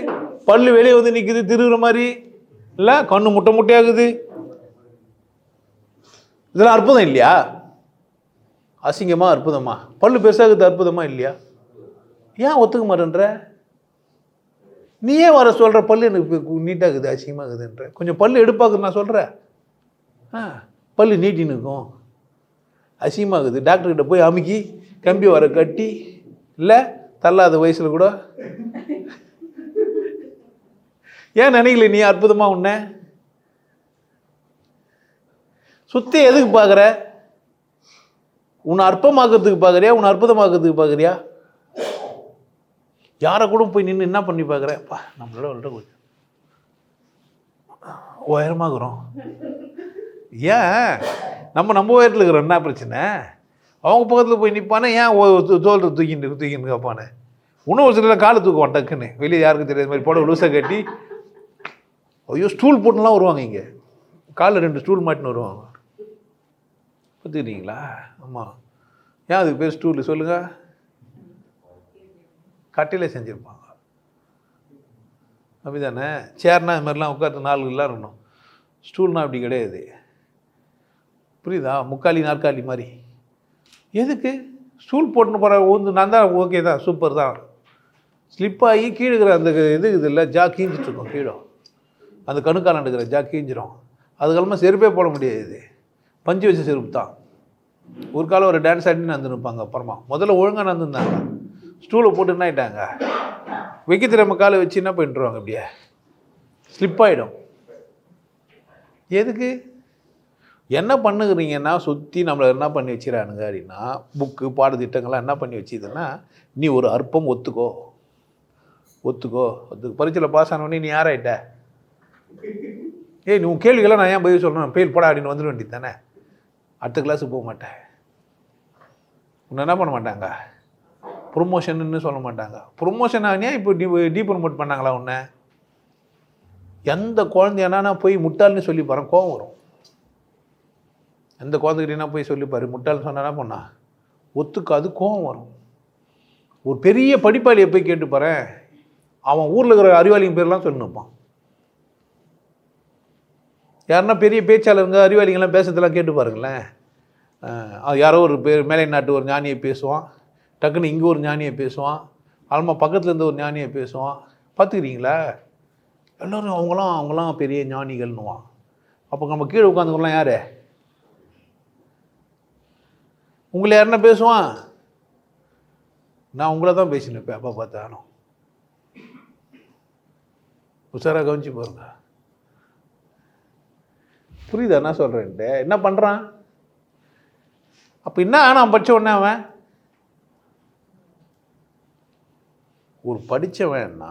பல்லு வெளியே வந்து நிற்குது திருவுற மாதிரி, இல்லை கண்ணு முட்டை முட்டையாகுது. இதெல்லாம் அற்புதம் இல்லையா? அசிங்கமா அற்புதமா? பல்லு பெருசாகுது அற்புதமா இல்லையா? ஏன் ஒத்துக்க மாட்டேன்ற? நீயே வர சொல்கிற பல்லு எனக்கு நீட்டாகுது அசிங்கமாகுதுன்ற. கொஞ்சம் பல்லு எடுப்பாக்குது நான் சொல்கிறேன். பல்லு நீட்டின்னு இருக்கும், அசிங்கமாகுது. டாக்டர்கிட்ட போய் அமுக்கி கம்பி வர கட்டி, இல்லை தள்ளாத வயசில் கூட ஏன் நினைக்கல நீ அற்புதமா? உன்னை சுத்தி எதுக்கு பார்க்குற? உன்னை அற்பமாக்குறதுக்கு பார்க்குறியா, உன்னை அற்புதமாக்குறதுக்கு பார்க்குறியா? யாரை கூட போய் நின்று என்ன பண்ணி பார்க்குறப்பா, நம்மளோட கொஞ்சம் உயரமாக்குறோம். ஏன் நம்ம உயரத்தில் இருக்கிறோம், என்ன பிரச்சனை? அவங்க பக்கத்தில் போய் நிற்பானே, ஏன் தோல் தூக்கின்னு கேட்பானே. இன்னும் ஒரு சில காலை தூக்குவான் டக்குன்னு, வெளியே யாருக்கும் தெரியாத மாதிரி போட லூசாக கட்டி. ஐயோ ஸ்டூல் போட்டுலாம் வருவாங்க, இங்கே காலில் 2 ஸ்டூல் மாட்டின்னு வருவாங்க, பார்த்துக்கிறீங்களா? ஆமாம். ஏன் அதுக்கு பேர் ஸ்டூலு சொல்லுங்கள்? கட்டையிலே செஞ்சுருப்பாங்க, அப்படி தானே? சேர்னா இது மாதிரிலாம் உட்காந்து 4 இருக்கணும். ஸ்டூல்னால் அப்படி கிடையாது, புரியுதா? முக்காலி நாற்காலி மாதிரி. எதுக்கு ஸ்டூல் போட்டுன்னு போகிற ஊந்து? நான் தான் ஓகே தான், சூப்பர் தான். ஸ்லிப்பாகி கீழே இருக்கிற அந்த இது இல்லை, ஜா கீஞ்சிட்ருக்கோம் கீழே, அந்த கணுக்கால் எடுக்கிற ஜா கீஞ்சிரும். அதுக்கெல்லாமா செருப்பே போட முடியாது, பஞ்சு வச்ச செருப்பு தான். ஒரு காலம் ஒரு டான்ஸ் ஆடின்னு நடந்துருப்பாங்க. அப்புறமா முதல்ல ஒழுங்காக நடந்துருந்தாங்க, ஸ்டூலை போட்டு என்ன ஆகிட்டாங்க, வைக்க திறமை காலை வச்சு என்ன பண்ணிட்டுருவாங்க, அப்படியே ஸ்லிப்பாகிடும். எதுக்கு? என்ன பண்ணுகிறீங்கன்னா, சுற்றி நம்மளை என்ன பண்ணி வச்சுக்கிறானுங்க அப்படின்னா, புக்கு பாடத்திட்டங்கள்லாம் என்ன பண்ணி வச்சுதுன்னா, நீ ஒரு அற்பம் ஒத்துக்கோ ஒத்துக்கோ ஒத்துக்கோ. பரீட்சையில் பாஸ் ஆனவொடனே நீ யாராயிட்ட? நீ உன் கேள்விகளாம் நான் ஏன் பதில் சொல்லணும், பெயில் போடா அப்படின்னு வந்துட வேண்டியது தானே. அடுத்த கிளாஸுக்கு போக மாட்டேன், உன்னை என்ன பண்ண மாட்டாங்க, ப்ரொமோஷன்னு சொல்ல மாட்டாங்க. ப்ரொமோஷன் ஆனியா இப்போ டீப்ரமோட் பண்ணாங்களா உன்னை? எந்த குழந்தையானா போய் முட்டாள்னு சொல்லி பாரு, கோவம் வரும். எந்த குழந்தைகிட்டனா போய் சொல்லிப்பாரு முட்டாள்னு சொன்னா என்ன பண்ணா ஒத்துக்காது, கோவம் வரும். ஒரு பெரிய படிப்பாளியை போய் கேட்டு பாரு, அவன் ஊரில் இருக்கிற அறிவாளிங்க பேர்லாம் சொல்லி நிற்பான். யாருன்னா பெரிய பேச்சாளருங்க அறிவாளிங்கெல்லாம் பேசுறதெல்லாம் கேட்டு பாருங்களேன். யாரோ ஒரு மேலை நாட்டு ஒரு ஞானியை பேசுவான், டக்குன்னு இங்கே ஒரு ஞானியை பேசுவான், ஆல்மா பக்கத்துலேருந்து ஒரு ஞானியை பேசுவான். பார்த்துக்கிறீங்களா? எல்லோரும் அவங்களாம் பெரிய ஞானிகள்னுவான். அப்போ நம்ம கீழே உட்காந்துக்கலாம் யார்? உங்களை யாருன்னா பேசுவான்? நான் உங்களை தான் பேசினேன் அப்போ பார்த்தாலும். உஷாராக கவனிச்சு பாருங்க. புரியுதா என்ன சொல்கிறேன்ட்டு? என்ன பண்ணுறான்? அப்போ என்ன ஆனால் படித்த உடனே அவன் ஒரு படித்தவன்னா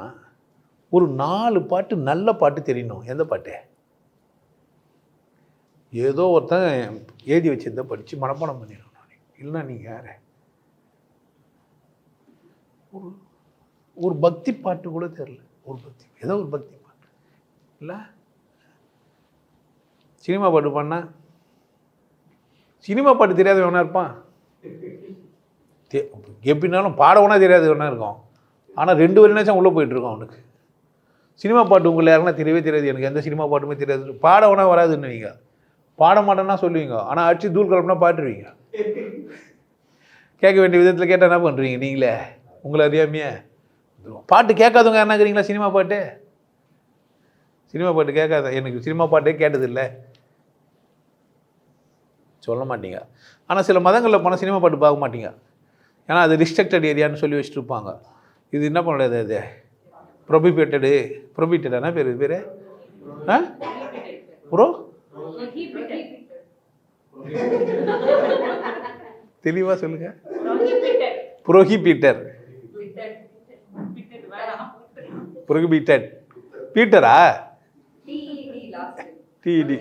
ஒரு 4 பாட்டு நல்ல பாட்டு தெரியணும். எந்த பாட்டு? ஏதோ ஒருத்தன் எழுதி வச்சிருந்த படித்து மனப்பாடம் பண்ணிடணும். இல்லைன்னா நீங்கள் யார்? ஒரு பக்தி பாட்டு கூட தெரியல, ஒரு பக்தி, ஏதோ ஒரு பக்தி பாட்டு இல்லை. சினிமா பாட்டு பண்ணா சினிமா பாட்டு தெரியாத வேணா இருப்பான், எப்படின்னாலும் பாடவுனா தெரியாது வேணா இருக்கும். ஆனால் 2 வரையாச்சும் உள்ளே போயிட்டுருக்கோம் அவனுக்கு. சினிமா பாட்டு உங்களை யாருன்னா தெரியவே தெரியாது, எனக்கு எந்த சினிமா பாட்டுமே தெரியாது, பாடவுனா வராதுன்னு நீங்கள் பாட மாட்டேன்னா சொல்லுவீங்க, ஆனால் அடிச்சு தூள் கலப்புனா பாட்டுருவீங்க. கேட்க வேண்டிய விதத்தில் கேட்டால் என்ன பண்ணுறீங்க நீங்களே உங்களை அறியாமையே? பாட்டு கேட்காதவங்க என்னங்கிறீங்களா? சினிமா பாட்டு கேட்காத, எனக்கு சினிமா பாட்டே கேட்டதில்லை. சொல்ல மாட்டீங்க. ஆனால் சில மதங்களில் போனால் சினிமா பாட்டு பார்க்க மாட்டீங்க. ஏன்னா அது ரிஸ்ட்ரிக்டட் ஏரியான்னு சொல்லி வச்சுட்டு இருப்பாங்க. இது என்ன பண்ணுறது, அது ப்ரொபிட்டடானா பேர் பேர் ப்ரோ தெளிவாக சொல்லுங்க. புரோஹிபிட்டட் பீட்டரா டிடி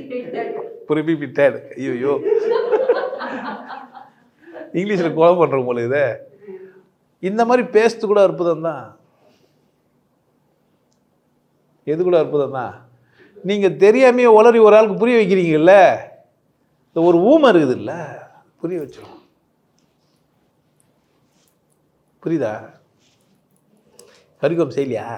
புரோஹிபிட்டட். ஐயோ இங்கிலீஷில் கோலம் பண்ணுறோம் போல. இதை இந்த மாதிரி பேசுறது கூட அற்புதம் தான். எது கூட அற்புதம் தான். நீங்கள் தெரியாமையே உளறி ஒரு ஆளுக்கு புரிய வைக்கிறீங்கல்ல, இந்த ஒரு ஊமை இருக்குது இல்லை, புரிய வச்சிடும். புரியுதா? ஹரிகம் செய்யலையா?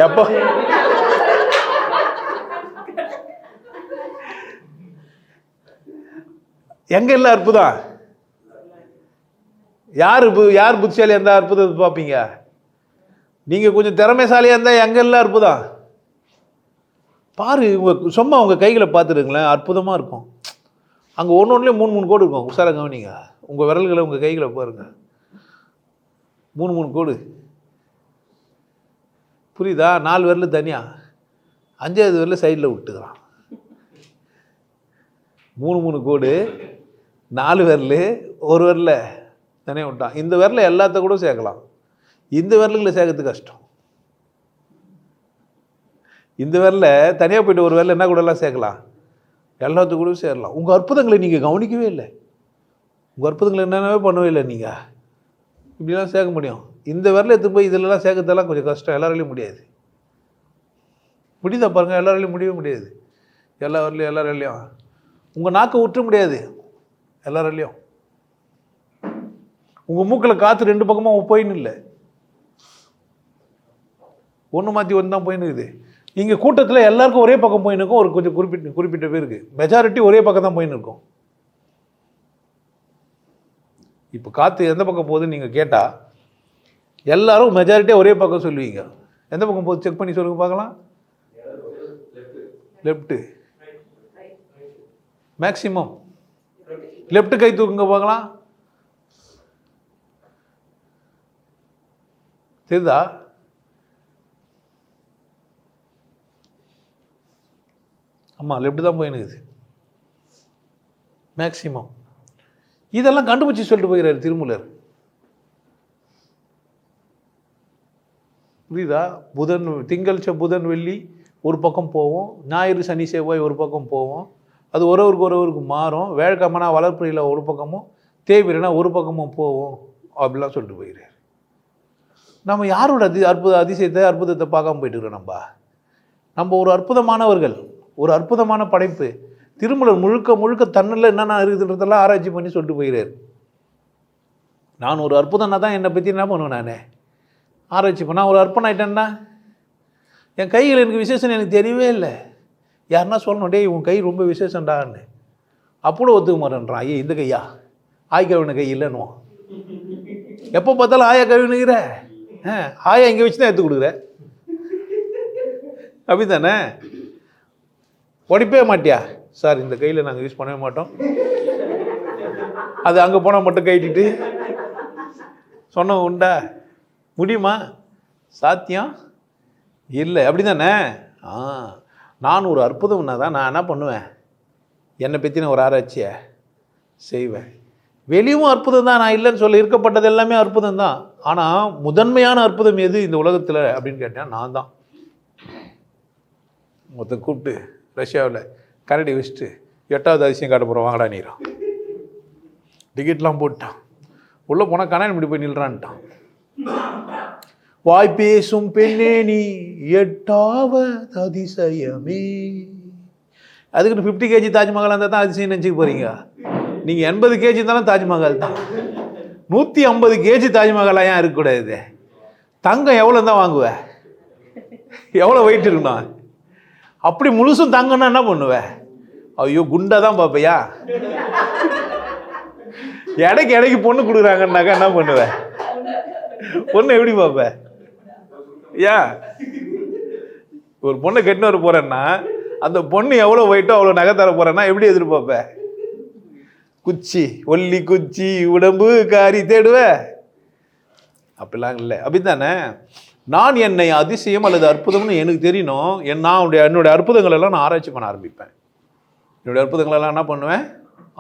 எப்போ எங்க இல்லை அற்புதம்? யார் புத்திசாலியாக இருந்தால் அற்புதத்தை பார்ப்பீங்க? நீங்கள் கொஞ்சம் திறமைசாலியாக இருந்தால் எங்கே இல்லை அற்புதம்? பாரு, சும்மா உங்கள் கைகளை பார்த்துருங்களேன், அற்புதமாக இருக்கும். அங்கே ஒன்றுலேயே 3 கோடு இருக்கும். உஷாராக கவனிங்க. உங்கள் விரல்களை உங்கள் கைகளை பாருங்க, 3 கோடு. புரியுதா? 4 விரல் தனியாக, 5வது விரல் சைடில் விட்டுக்கலாம். 3 கோடு, 4 விரல், ஒரு விரல தனியாக விட்டான். இந்த விரல எல்லாத்த கூட சேர்க்கலாம். இந்த விரலுங்களை சேர்க்கறது கஷ்டம். இந்த விரல தனியாக போய்ட்டு ஒரு விரல என்ன கூடலாம் சேர்க்கலாம், எல்லாத்து கூட சேரலாம். உங்கள் அற்புதங்களை நீங்கள் கவனிக்கவே இல்லை. உங்கள் அற்புதங்களை என்னென்னவே பண்ணவே இல்லை. நீங்கள் இப்படிலாம் சேர்க்க முடியும். இந்த விரல எடுத்து போய் இதிலலாம் சேர்க்கறதெல்லாம் கொஞ்சம் கஷ்டம். எல்லாராலையும் முடியாது. முடியுதா பாருங்கள்? எல்லாராலையும் முடியவே முடியாது. எல்லாராலையும் உங்கள் நாக்கை விட்டுற முடியாது. எல்லாராலையும் உங்கள் மூக்கில் காற்று 2 பக்கமாக போயின்னு இல்லை, ஒன்று மாற்றி ஒன்று தான் போயின்னு இருக்குது. இங்கே கூட்டத்தில் எல்லாருக்கும் ஒரே பக்கம் போயின்னு இருக்கும். ஒரு கொஞ்சம் குறிப்பிட்ட பேருக்கு மெஜாரிட்டி ஒரே பக்கம் தான் போயின்னு இருக்கும். இப்போ காற்று எந்த பக்கம் போகுதுன்னு நீங்கள் கேட்டால் எல்லாரும் மெஜாரிட்டியாக ஒரே பக்கம் சொல்லுவீங்க. எந்த பக்கம் போகுது செக் பண்ணி சொல்லுங்க பார்க்கலாம். Left maximum. லெஃப்ட் கை தூக்குங்க பார்க்கலாம். தெரியுதா? ஆமாம், லெஃப்ட் தான் போயினுக்குது மேக்சிமம். இதெல்லாம் கண்டுபிடிச்சி சொல்லிட்டு போகிறார் திருமூலர். புரியுதா? திங்கள் புதன் வெள்ளி ஒரு பக்கம் போவோம், ஞாயிறு சனி செவ்வாய் ஒரு பக்கம் போவோம். அது ஒருவருக்கு மாறும். வேழ்கமனா வளர்ப்புறையில் ஒரு பக்கமும், தேவிரனா ஒரு பக்கமும் போவோம் அப்படிலாம் சொல்லிட்டு போகிறார். நம்ம யாரோட அற்புதத்தை பார்க்காம போயிட்டுருக்கோம். நம்ம ஒரு அற்புதமானவர்கள், ஒரு அற்புதமான படைப்பு. திருமூலர் முழுக்க தன்னில் என்னென்ன இருக்குதுன்றதெல்லாம் ஆராய்ச்சி பண்ணி சொல்லிட்டு போகிறார். நான் ஒரு அற்புதம்னா தான் என்னை பற்றி என்ன பண்ணுவேன், நான் ஆராய்ச்சி பண்ணால் ஒரு அற்புதம் ஆகிட்டேன்னா. என் கைகள் எனக்கு விசேஷம் எனக்கு தெரியவே இல்லை. யாருன்னா சொல்லணும், டேய் உன் கை ரொம்ப விசேஷம்டான்னு. அப்போ ஒத்துக்க மாட்டேன்றான். ஐயா இந்த கையா, ஆய் கழுவின கை இல்லைன்னுவோம். எப்போ பார்த்தாலும் ஆயா கழுவினுக்கிற, ஆயா இங்கே வச்சு தான் எடுத்து கொடுக்குற, அப்படி தானே? உடைப்பே மாட்டியா? சார் இந்த கையில் நாங்கள் யூஸ் பண்ணவே மாட்டோம், அது அங்கே போனால் மட்டும் கைட்டிட்டு சொன்ன உண்டா? முடியுமா? சாத்தியம் இல்லை. அப்படி தானே? நான் ஒரு அற்புதம்னா தான் நான் என்ன பண்ணுவேன், என்னை பற்றி நான் ஒரு ஆராய்ச்சியை செய்வேன். வெளியும் அற்புதம் தான், நான் இல்லைன்னு சொல்ல. இருக்கப்பட்டது எல்லாமே அற்புதம் தான். ஆனால் முதன்மையான அற்புதம் எது இந்த உலகத்தில் அப்படின்னு கேட்டேன், நான் தான். மொத்தம் கூப்பிட்டு ரஷ்யாவில் கரடி வச்சுட்டு 8வது அதிசயம் காட்ட போகிறோம் வாங்கடா நீரா, டிக்கெட்லாம் போட்டான். உள்ளே போனால் கண்ணாடி முடி போய் நில்றான்ட்டான். வாய் பேசும் பெண்ணே நீ 8வது அதிசயமே. அதுக்கு 50 kg தாஜ்மஹால் இருந்தால் தான் அதிசயம் நினச்சிக்க போகிறீங்க. நீங்கள் 80 kg இருந்தாலும் தாஜ்மஹால் தான். 150 kg தாஜ்மஹாலாக ஏன் இருக்கக்கூடாது? தங்கம் எவ்வளோ தான் வாங்குவேன்? எவ்வளோ வெயிட் இருக்கணும்? அப்படி முழுசும் தங்கம்னா என்ன பண்ணுவேன்? ஐயோ குண்டா தான் பார்ப்பையா? இடைக்கு பொண்ணு கொடுக்குறாங்கன்னாக்கா என்ன பண்ணுவேன்? பொண்ணு எப்படி பார்ப்பேன்? ஏன் ஒரு பொண்ணை கெட்டுன்னு வர போறேன்னா அந்த பொண்ணு எவ்வளோ வெயிட்டோ அவ்வளோ நகை தர போறேன்னா எப்படி எதிர்பார்ப்ப? குச்சி ஒல்லி குச்சி உடம்பு காரி தேடுவ? அப்படிலாம் இல்லை. அப்படித்தானே? நான் என்னை அதிசயம் அல்லது அற்புதம்னு எனக்கு தெரியணும். என்னுடைய அற்புதங்கள் எல்லாம் நான் ஆராய்ச்சி பண்ண ஆரம்பிப்பேன். என்னுடைய அற்புதங்களெல்லாம் என்ன பண்ணுவேன்?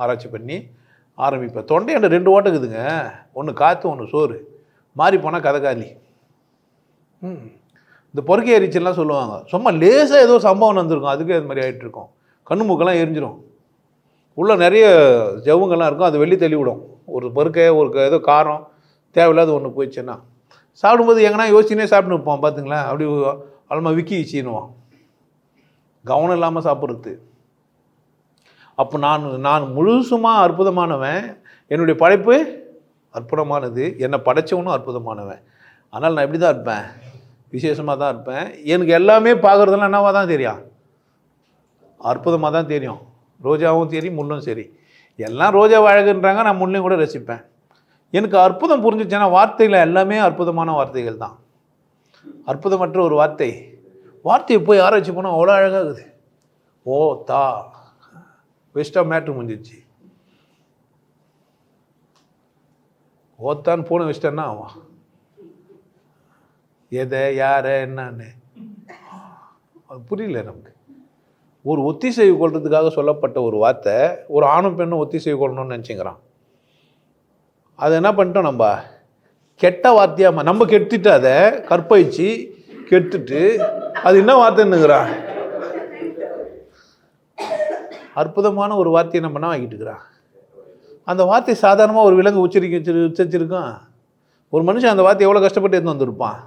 ஆராய்ச்சி பண்ணி ஆரம்பிப்பேன். தொண்டையாண்ட 2 ஓட்டுக்குதுங்க. ஒன்று காற்று, ஒன்று சோறு. மாறி போனால் கதைக்காலி. இந்த பொறுக்கை எரிச்சல்லாம் சொல்லுவாங்க. சும்மா லேசாக ஏதோ சம்பவம் வந்திருக்கும், அதுக்கே அது மாதிரி ஆகிட்டு இருக்கும். கண்ணு மூக்கெல்லாம் எரிஞ்சிடும். உள்ள நிறைய ஜவுங்கள்லாம் இருக்கும், அது வெளியே தள்ளி விடும். ஒரு பொறுக்கை, ஒரு ஏதோ காரம் தேவையில்லாத ஒன்று போயிடுச்சுன்னா சாப்பிடும்போது எங்கன்னா யோசிச்சுனே சாப்பிட்டு இருப்போம். பார்த்துங்களா, அப்படி அலமா விக்கி வச்சுன்னுவோம். கவனம் இல்லாமல் சாப்பிட்றது. அப்போ நான் முழுசுமாக அற்புதமானவன். என்னுடைய படைப்பு அற்புதமானது. என்னை படைச்சவனும் அற்புதமானவன். ஆனால் நான் எப்படி தான் இருப்பேன்? விசேஷமாக தான் இருப்பேன். எனக்கு எல்லாமே பார்க்குறதுலாம் என்னவாக தான் தெரியும்? அற்புதமாக தான் தெரியும். ரோஜாவும் சரி, முள்ளும் சரி. எல்லாம் ரோஜா அழகுன்றாங்க, நான் முள்ளையும் கூட ரசிப்பேன். எனக்கு அற்புதம் புரிஞ்சிச்சுன்னா வார்த்தைகள் எல்லாமே அற்புதமான வார்த்தைகள் தான். அற்புதமற்ற ஒரு வார்த்தையை போய் ஆராய்ச்சி போனால் அவ்வளோ அழகாகுது. ஓ தா வெஸ்ட்டாக மேட்ரு முடிஞ்சிச்சு. ஓத்தான்னு போன வெஸ்டர்னா ஆகும். எதை யாரை என்னன்னு அது புரியல நமக்கு. ஒரு ஒத்திசைவு கொள்றதுக்காக சொல்லப்பட்ட ஒரு வார்த்தை ஒரு ஆணும் பெண்ணும் ஒத்திசைவு கொள்ளணும்னு நினச்சிங்கிறான். அது என்ன பண்ணிட்டோம்? நம்ம கெட்ட வார்த்தையாக நம்ம கெடுத்துட்டு அதை கற்பழிச்சு கெடுத்துட்டு அது என்ன வார்த்தைன்னுங்கிறான். அற்புதமான ஒரு வார்த்தையை நம்ம என்ன வாங்கிட்டு இருக்கிறான். அந்த வார்த்தை சாதாரணமாக ஒரு விலங்கு உச்சரிச்சிருக்கான். ஒரு மனுஷன் அந்த வார்த்தை எவ்வளோ கஷ்டப்பட்டு எடுத்து வந்திருப்பான்.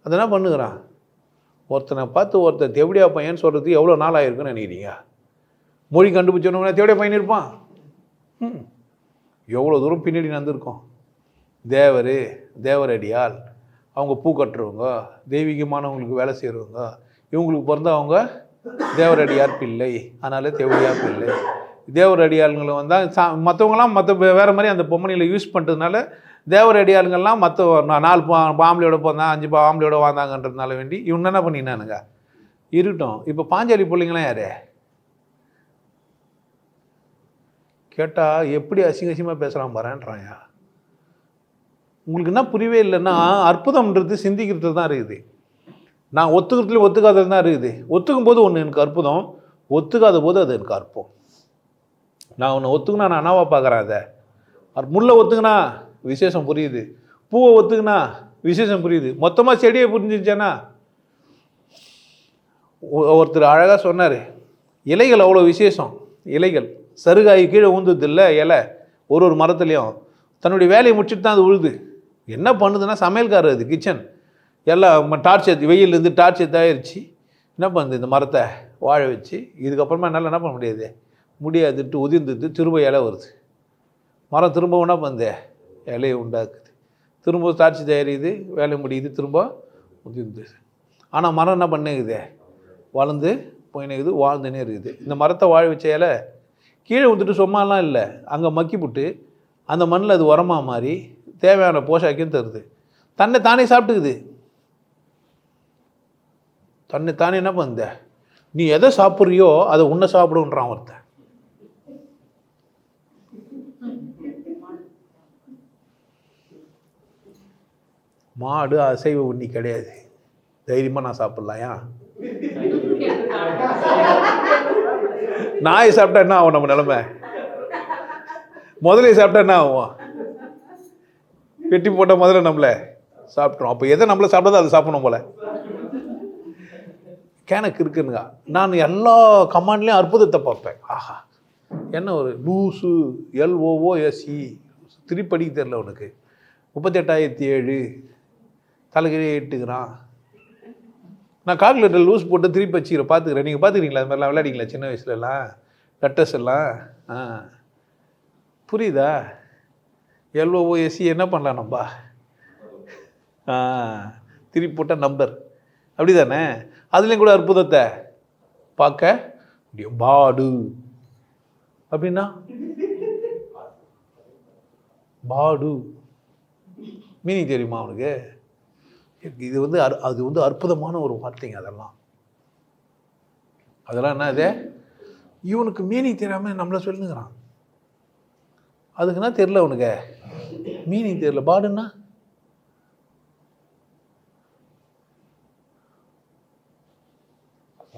அதை என்ன பண்ணுகிறான்? ஒருத்தனை பார்த்து ஒருத்தன் தேவடியா பையன் சொல்கிறதுக்கு எவ்வளோ நாள் ஆகிருக்குன்னு நினைக்கிறீங்க? மொழி கண்டுபிடிச்சோன்னா தேவடியா பையன் இருப்பான். எவ்வளோ தூரம் பின்னாடி நடந்திருக்கோம். தேவரடியால், அவங்க பூ கட்டுறவங்க, தெய்வீகமானவங்களுக்கு வேலை செய்கிறவங்க, இவங்களுக்கு பிறந்த அவங்க தேவரடியார் பிள்ளை, அதனால தேவடியார் பிள்ளை. தேவரடியாளுங்களை வந்தால் மற்றவங்களாம் வேறு மாதிரி அந்த பொம்மனையில் யூஸ் பண்ணுறதுனால தேவரடியாளுங்கள்லாம் மற்ற 4 ஆம்பளையோட போந்தான் 5 ஆம்பளையோட வாழ்ந்தாங்கன்றதுனால வேண்டி இவங்க என்ன பண்ணினானுங்க இருக்கட்டும். இப்போ பாஞ்சாலி பிள்ளைங்களாம் யாரு கேட்டால் எப்படி அசிங்கமாக பேசுகிறான் பாருன்றாயா. உங்களுக்கு என்ன புரியவே இல்லைன்னா அற்புதம்ன்றது சிந்திக்கிறது தான் இருக்குது. நான் ஒத்துக்கிறதுலையும் ஒத்துக்காதது தான் இருக்குது. ஒத்துக்கும் போது ஒன்று எனக்கு அற்புதம், ஒத்துக்காத போது அது எனக்கு அற்பம். நான் ஒன்று ஒத்துக்குனா நான் என்னவா பார்க்குறேன்? அதை முல்லை ஒத்துக்குனா விசேஷம் புரியுது, பூவை ஒத்துக்குனா விசேஷம் புரியுது, மொத்தமாக செடியை புரிஞ்சிச்சேன்னா. ஒருத்தர் அழகாக சொன்னார், இலைகள் அவ்வளோ விசேஷம். இலைகள் சருகாயி கீழே ஊந்துது இல்லை, இலை ஒரு மரத்துலேயும் தன்னுடைய வேலையை முடிச்சுட்டு தான் அது உழுது. என்ன பண்ணுதுன்னா சமையல்காரர், அது கிச்சன் எல்லாம் டார்ச் ஏற்றி, வெயிலேருந்து டார்ச் ஏற்றாயிருச்சு. என்ன பண்ணுது? இந்த மரத்தை வாழ வச்சு இதுக்கப்புறமா என்னால் என்ன பண்ண முடியாதுன்ட்டு உதிர்ந்துட்டு திரும்ப இலை வருது. மரம் திரும்ப என்ன பண்ணுது? இலையை உண்டாக்குது. திரும்ப டார்ச் தயாரிக்குது, வேலை முடியுது, திரும்ப உதிர்ந்துது. ஆனால் மரம் என்ன பண்ணுக்குது? வளர்ந்து போயினுக்குது, வாழ்ந்துனே இருக்குது. இந்த மரத்தை வாழ வச்ச இலை கீழே வந்துட்டு சும்மாலாம் இல்லை, அங்கே மக்கி போட்டு அந்த மண்ணில் அது உரமாக மாறி தேவையான போஷாக்கையும் தருது. தன்னை தானே சாப்பிட்டுக்குது. தன்னை தானே என்ன பண்ணுத? நீ எதை சாப்பிட்றியோ அதை உன்னை சாப்பிடுன்றான் ஒருத்தன். மாடு அசைவ உண்ணி கிடையாது, தைரியமாக நான் சாப்பிட்லாயா? நாய் சாப்பிட்டா என்ன ஆகும் நம்ம நிலைமை? முதலே சாப்பிட்டா என்ன ஆகும்? வெட்டி போட்ட முதல்ல நம்மளை சாப்பிட்றோம். அப்போ எதை நம்மளை சாப்பிட்டதோ அதை சாப்பிடணும் போல. கேனக்கு இருக்குனுங்க. நான் எல்லா கமாண்ட்லேயும் அற்புதத்தை பார்ப்பேன். ஆஹா, என்ன ஒரு லூசு LOOSE திருப்படிக்கு தெரில உனக்கு. 38,007 தலைகீழே எட்டுக்கிறான். நான் கால்குலேட்டர் லூஸ் போட்டு திருப்பி வச்சுக்கிறேன், பார்த்துக்கிறேன். நீங்கள் பார்த்துக்கிறீங்களா? அது மாதிரிலாம் விளையாடிங்களா சின்ன வயசுலலாம்? லெட்டர்ஸ் எல்லாம் புரியுதா? LOOSE என்ன பண்ணலாம் நம்ம? திருப்பி போட்டால் நம்பர், அப்படி தானே? அதுலேயும் கூட அற்புதத்தை பார்க்க முடியும். பாடு அப்படின்னா பாடு மீனிங் தெரியுமா அவனுக்கு? இது வந்து அது வந்து அற்புதமான ஒரு வார்த்தைங்க. அதெல்லாம் என்ன அது? இவனுக்கு மீனிங் தெரியாமல் நம்மளை சொல்லுங்கிறான். அதுக்குன்னா தெரியல, உனக்கு மீனிங் தெரியல. பாடுன்னா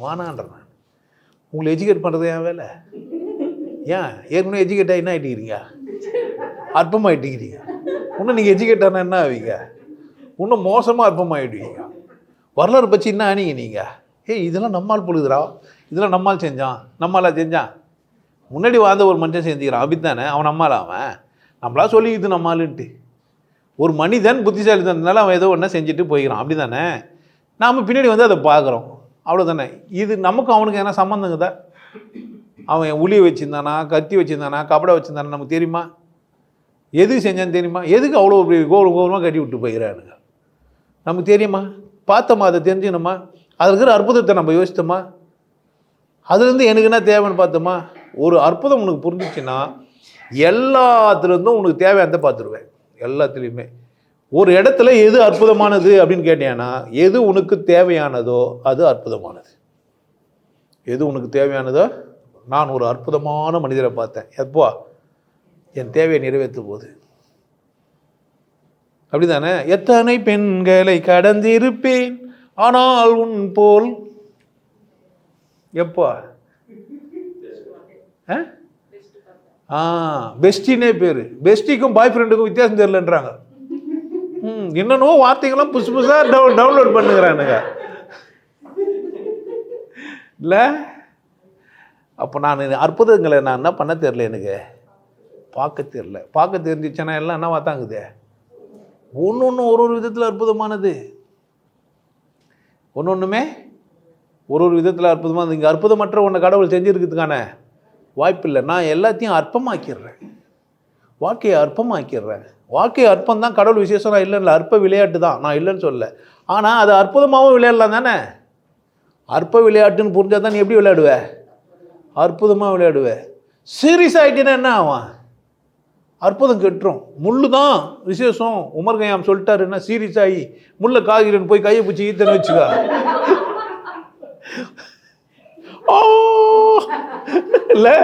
வானான்றேன். உங்களை எஜுகேட் பண்ணுறது என் வேலை. ஏன் ஏற்கனவே எஜுகேட் ஆகி என்ன ஆகிட்டுக்கிறீங்க? அற்பமாகிட்டுக்கிறீங்க. இன்னும் நீங்கள் எஜுகேட் ஆனால் என்ன ஆவீங்க? இன்னும் மோசமாக அற்பமாகிடுவீங்க. வரலாறு பற்றி என்ன ஆனீங்க நீங்கள்? இதெல்லாம் நம்மால் பொழுதுரா, இதெல்லாம் நம்மால் செஞ்சான். முன்னாடி வாழ்ந்த ஒரு மனுஷன் செஞ்சுக்கிறான், அப்படித்தானே? அவன் நம்மால், அவன் நம்மளா சொல்லி இது நம்மாலுன்ட்டு. ஒரு மனிதன் புத்திசாலித்தனால அவன் ஏதோ ஒன்றா செஞ்சுட்டு போய்க்கிறான், அப்படி தானே? நாம் பின்னாடி வந்து அதை பார்க்குறோம், அவ்வளோதானே? இது நமக்கும் அவனுக்கு என்ன சம்மந்தங்க? அவன் உளியை வச்சுருந்தானா, கத்தி வச்சுருந்தானா, கபடை வச்சுருந்தானா நமக்கு தெரியுமா? எதுக்கு செஞ்சான்னு தெரியுமா? எதுக்கு அவ்வளோ கோபமாக கட்டி விட்டு போய்கிறானுங்க நமக்கு தெரியுமா? பார்த்தோமா? அதை தெரிஞ்சுக்கணுமா? அதில் இருக்கிற அற்புதத்தை நம்ம யோசித்தோமா? அதுலேருந்து எனக்கு என்ன தேவைன்னு பார்த்தோமா? ஒரு அற்புதம் உனக்கு புரிஞ்சிச்சுன்னா எல்லாத்துலேருந்தும் உனக்கு தேவையானதை பார்த்துருவேன். எல்லாத்துலேயுமே ஒரு இடத்துல எது அற்புதமானது அப்படின்னு கேட்டேன்னா, எது உனக்கு தேவையானதோ அது அற்புதமானது. எது உனக்கு தேவையானதோ. நான் ஒரு அற்புதமான மனிதரை பார்த்தேன். எப்போ? என் தேவையை நிறைவேற்றும் போது. அப்படிதானே? எத்தனை பெண்களை கடந்திருப்பேன், ஆனால் உன் போல். எப்போ? பெஸ்டினே பேரு. பெஸ்டிக்கும் பாய் ஃப்ரெண்டுக்கும் வித்தியாசம் தெரியலன்றாங்க. இன்னும் வார்த்தைகள்லாம் புதுசாக டவுன்லோட் பண்ணுகிறானுங்க இல்லை? அப்போ நான் அற்புதங்களை நான் என்ன பண்ண தெரியல, எனக்கு பார்க்க தெரியல. பார்க்க தெரிஞ்சிச்சேன்னா எல்லாம் என்னவா தாங்குது? ஒன்று ஒரு விதத்தில் அற்புதமானது. ஒன்றுமே ஒரு விதத்தில் அற்புதமானது. இங்கே அற்புதமற்ற ஒன்று கடவுள் செஞ்சுருக்கிறதுக்கான வாய்ப்பில்லை. நான் எல்லாத்தையும் அற்பமாக்கிடுறேன், வாழ்க்கையை அற்பமாக்கிடுறேன். வாழ்க்கை அற்பம் தான், கடவுள் விசேஷம் நான் இல்லைன்னு, அற்ப விளையாட்டு தான், நான் இல்லைன்னு சொல்ல. ஆனால் அது அற்புதமாகவும் விளையாடலாம் தானே? அற்ப விளையாட்டுன்னு புரிஞ்சால் தான் நீ எப்படி விளையாடுவ? அற்புதமாக விளையாடுவ. சீரியஸ் ஆகிட்டேன்னா என்ன ஆவான்? அற்புதம் கெட்டுரும். முள்ளு தான் விசேஷம். உமர் கயாம் சொல்லிட்டாரு, என்ன சீரியஸ் ஆகி முள்ள காய்கிறன்னு போய் கையை பிடிச்சி ஈத்தனை வச்சுக்கா, இல்லை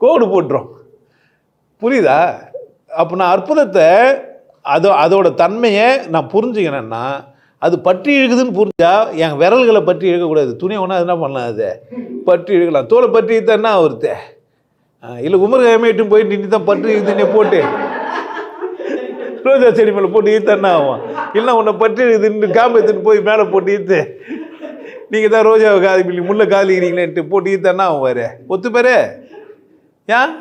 கோடு போட்டுரும். புரியுதா? அப்போ நான் அற்புதத்தை அதோட தன்மையை நான் புரிஞ்சுக்கிறேன்னா, அது பற்றி இழுக்குதுன்னு புரிஞ்சா என் விரல்களை பற்றி இழுக்கக்கூடாது. துணியை ஒன்றா என்ன பண்ணலாம், அதை பற்றி இழுக்கலாம். தோலை பற்றி இழுத்தா ஒருத்த இல்லை உமர் கயமேட்டும் போய் நின்று தான் பற்றி இழுத்துனே போட்டு ரோஜா செடி மேலே போட்டு ஈத்தன்னா ஆகும். இல்லை உன்னை பற்றி இழுத்துன்னு காம்பு எடுத்துன்னு போய் மேலே போட்டு ஈத்து, நீங்கள் தான் ரோஜாவை காதி முள்ள காதிக்கிறீங்களேன்ட்டு போட்டு ஈத்தன்னா அவன் வேறு ஒத்து பேரு. ஏன்?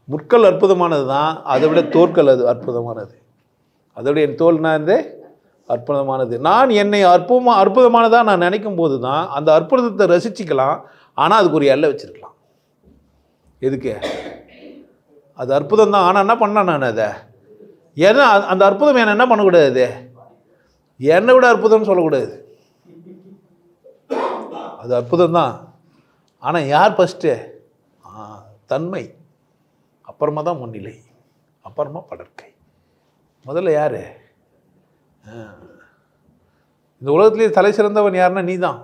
முற்கள் அற்புதமானது தான், அதை விட தோற்கள் அது அற்புதமானது. அதோட என் தோல்னா இருந்து அற்புதமானது. நான் என்னை அற்புதமானதாக நான் நினைக்கும் போது தான் அந்த அற்புதத்தை ரசிச்சுக்கலாம். ஆனால் அதுக்கு ஒரு எல்லை வச்சுருக்கலாம். எதுக்கு? அது அற்புதம் தான், ஆனால் என்ன பண்ணேன் நான் அதை? ஏன்னா அந்த அற்புதம் என்னை என்ன பண்ணக்கூடாது, என்னை விட அற்புதம்னு சொல்லக்கூடாது. அது அற்புதம் தான், ஆனால் யார் ஃபஸ்ட்டு? தன்மை, அப்புறமா தான் முன்னிலை, அப்புறமா படற்கை. முதல்ல யார்? இந்த உலகத்திலேயே தலை சிறந்தவன் யாருன்னா நீ தான்.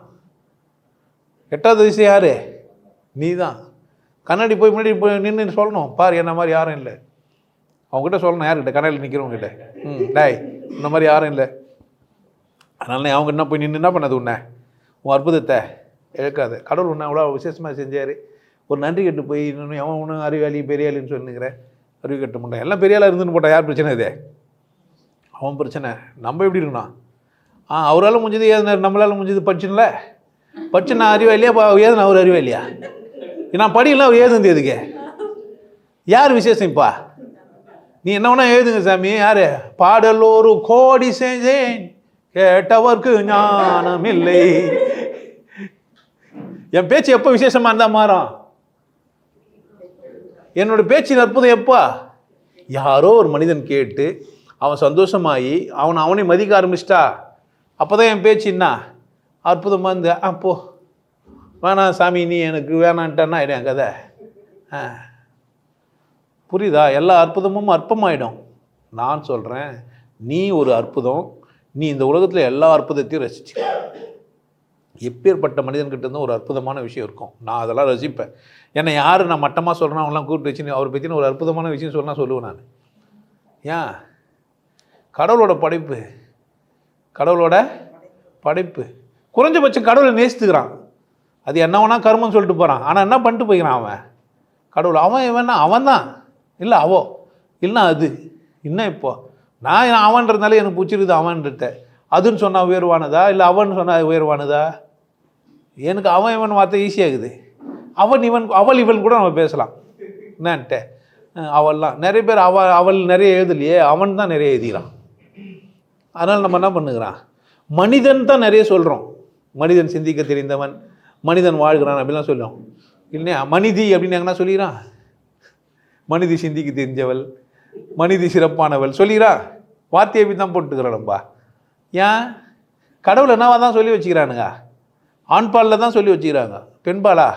8வது வயசு யார்? நீ தான். கண்ணாடி போய் முன்னாடி போய் நின்று சொல்லணும், பாரு என்ன மாதிரி யாரும் இல்லை. அவங்ககிட்ட சொல்லணும், யார்கிட்ட? கண்ணாடியில் நிற்கிறவங்ககிட்ட. டாய் இந்த மாதிரி யாரும் இல்லை. அதனால அவங்க என்ன போய் நின்று என்ன பண்ணது? உன்னை உன் அற்புதத்தை இழக்காது. கடவுள் உன்னை அவ்வளோ விசேஷமாக செஞ்சார். ஒரு நன்றி கட்டு போய் இன்னொன்று அவன் ஒன்றும் அறிவாளி பெரியாளின்னு சொல்லுங்கிறேன். அறிவு கட்ட மாட்டான். எல்லாம் பெரியாளாக இருந்துன்னு போட்டால் யார் பிரச்சனை? இது அவன் பிரச்சனை. நம்ம எப்படி இருக்கணும்? அவரால் முடிஞ்சது ஏதுனார், நம்மளால் முடிஞ்சது படிச்சுன்ல. படிச்சு நான் அறிவாளியா? ஏதுனா அவர் அறிவாளியா? நான் படிக்கலாம், அவர் ஏதுந்து எதுக்கு? யார் விசேஷம்? இப்பா நீ என்ன வேணா எழுதுங்க சாமி. யார்? பாடலோரு கோடி செஞ்சேன் கேட்டவர்க்கு ஞானம் இல்லை. என் பேச்சு எப்போ விசேஷமாக இருந்தால் மாறும்? என்னோட பேச்சின் அற்புதம் எப்போ? யாரோ ஒரு மனிதன் கேட்டு அவன் சந்தோஷமாகி அவனை மதிக்க ஆரம்பிச்சிட்டா அப்போ தான் என் பேச்சு என்ன அற்புதமாக இருந்த. அப்போ வேணாம் சாமி நீ எனக்கு வேணான்ட்டான்னா ஆகிடும் என் கதை. புரியுதா? எல்லா அற்புதமும் அற்பமாயிடும். நான் சொல்கிறேன், நீ ஒரு அற்புதம். நீ இந்த உலகத்தில் எல்லா அற்புதத்தையும் ரசிச்சு, எப்பேற்பட்ட மனிதன்கிட்ட இருந்தும் ஒரு அற்புதமான விஷயம் இருக்கும். நான் அதெல்லாம் ரசிப்பேன். ஏன்னா யார் நான் மட்டமாக சொல்கிறேன் அவங்களாம் கூப்பிட்டு வச்சு அவரை பற்றின ஒரு அற்புதமான விஷயம் சொன்னால் சொல்லுவேன் நான். ஏன்? கடவுளோட படைப்பு, கடவுளோட படைப்பு. குறைஞ்சபட்சம் கடவுளை நேசித்துக்கிறான். அது என்ன வேணா கர்மம் சொல்லிட்டு போகிறான். ஆனால் என்ன பண்ணிட்டு போய்க்கிறான் அவன்? கடவுள் அவன் இவன்னா அவன் தான் இல்லை அவோ இல்லைன்னா அது இன்னும் இப்போ நான் அவன்றதுனால எனக்கு பிடிச்சிருக்குது அவன்கிட்ட. அதுன்னு சொன்னால் உயர்வானதா இல்லை அவன் சொன்னால் உயர்வானதா? எனக்கு அவன் இவன் வார்த்தை ஈஸியாகுது. அவன் இவன் அவள் இவன் கூட நம்ம பேசலாம். என்னன்ட்ட அவள்லாம் நிறைய பேர் அவள் நிறைய எழுதலையே, அவன் தான் நிறைய எழுதிக்கிறான். அதனால் நம்ம என்ன பண்ணுகிறான்? மனிதன் தான் நிறைய சொல்கிறோம். மனிதன் சிந்திக்க தெரிந்தவன், மனிதன் வாழ்கிறான் அப்படிலாம் சொல்லுவோம் இல்லையா? மனிதி அப்படின்னு எங்கன்னா சொல்லிக்கிறான். மனிதி சிந்திக்க தெரிஞ்சவள், மனிதி சிறப்பானவள் சொல்லிக்கிறா. வார்த்தையை எப்படி தான் போட்டுக்கிறோம் நம்ம. ஏன்? கடவுள் என்னவா தான் சொல்லி வச்சுக்கிறானுங்க. ஆண்பாலில் தான் சொல்லி வச்சுக்கிறாங்க. பெண்பாலா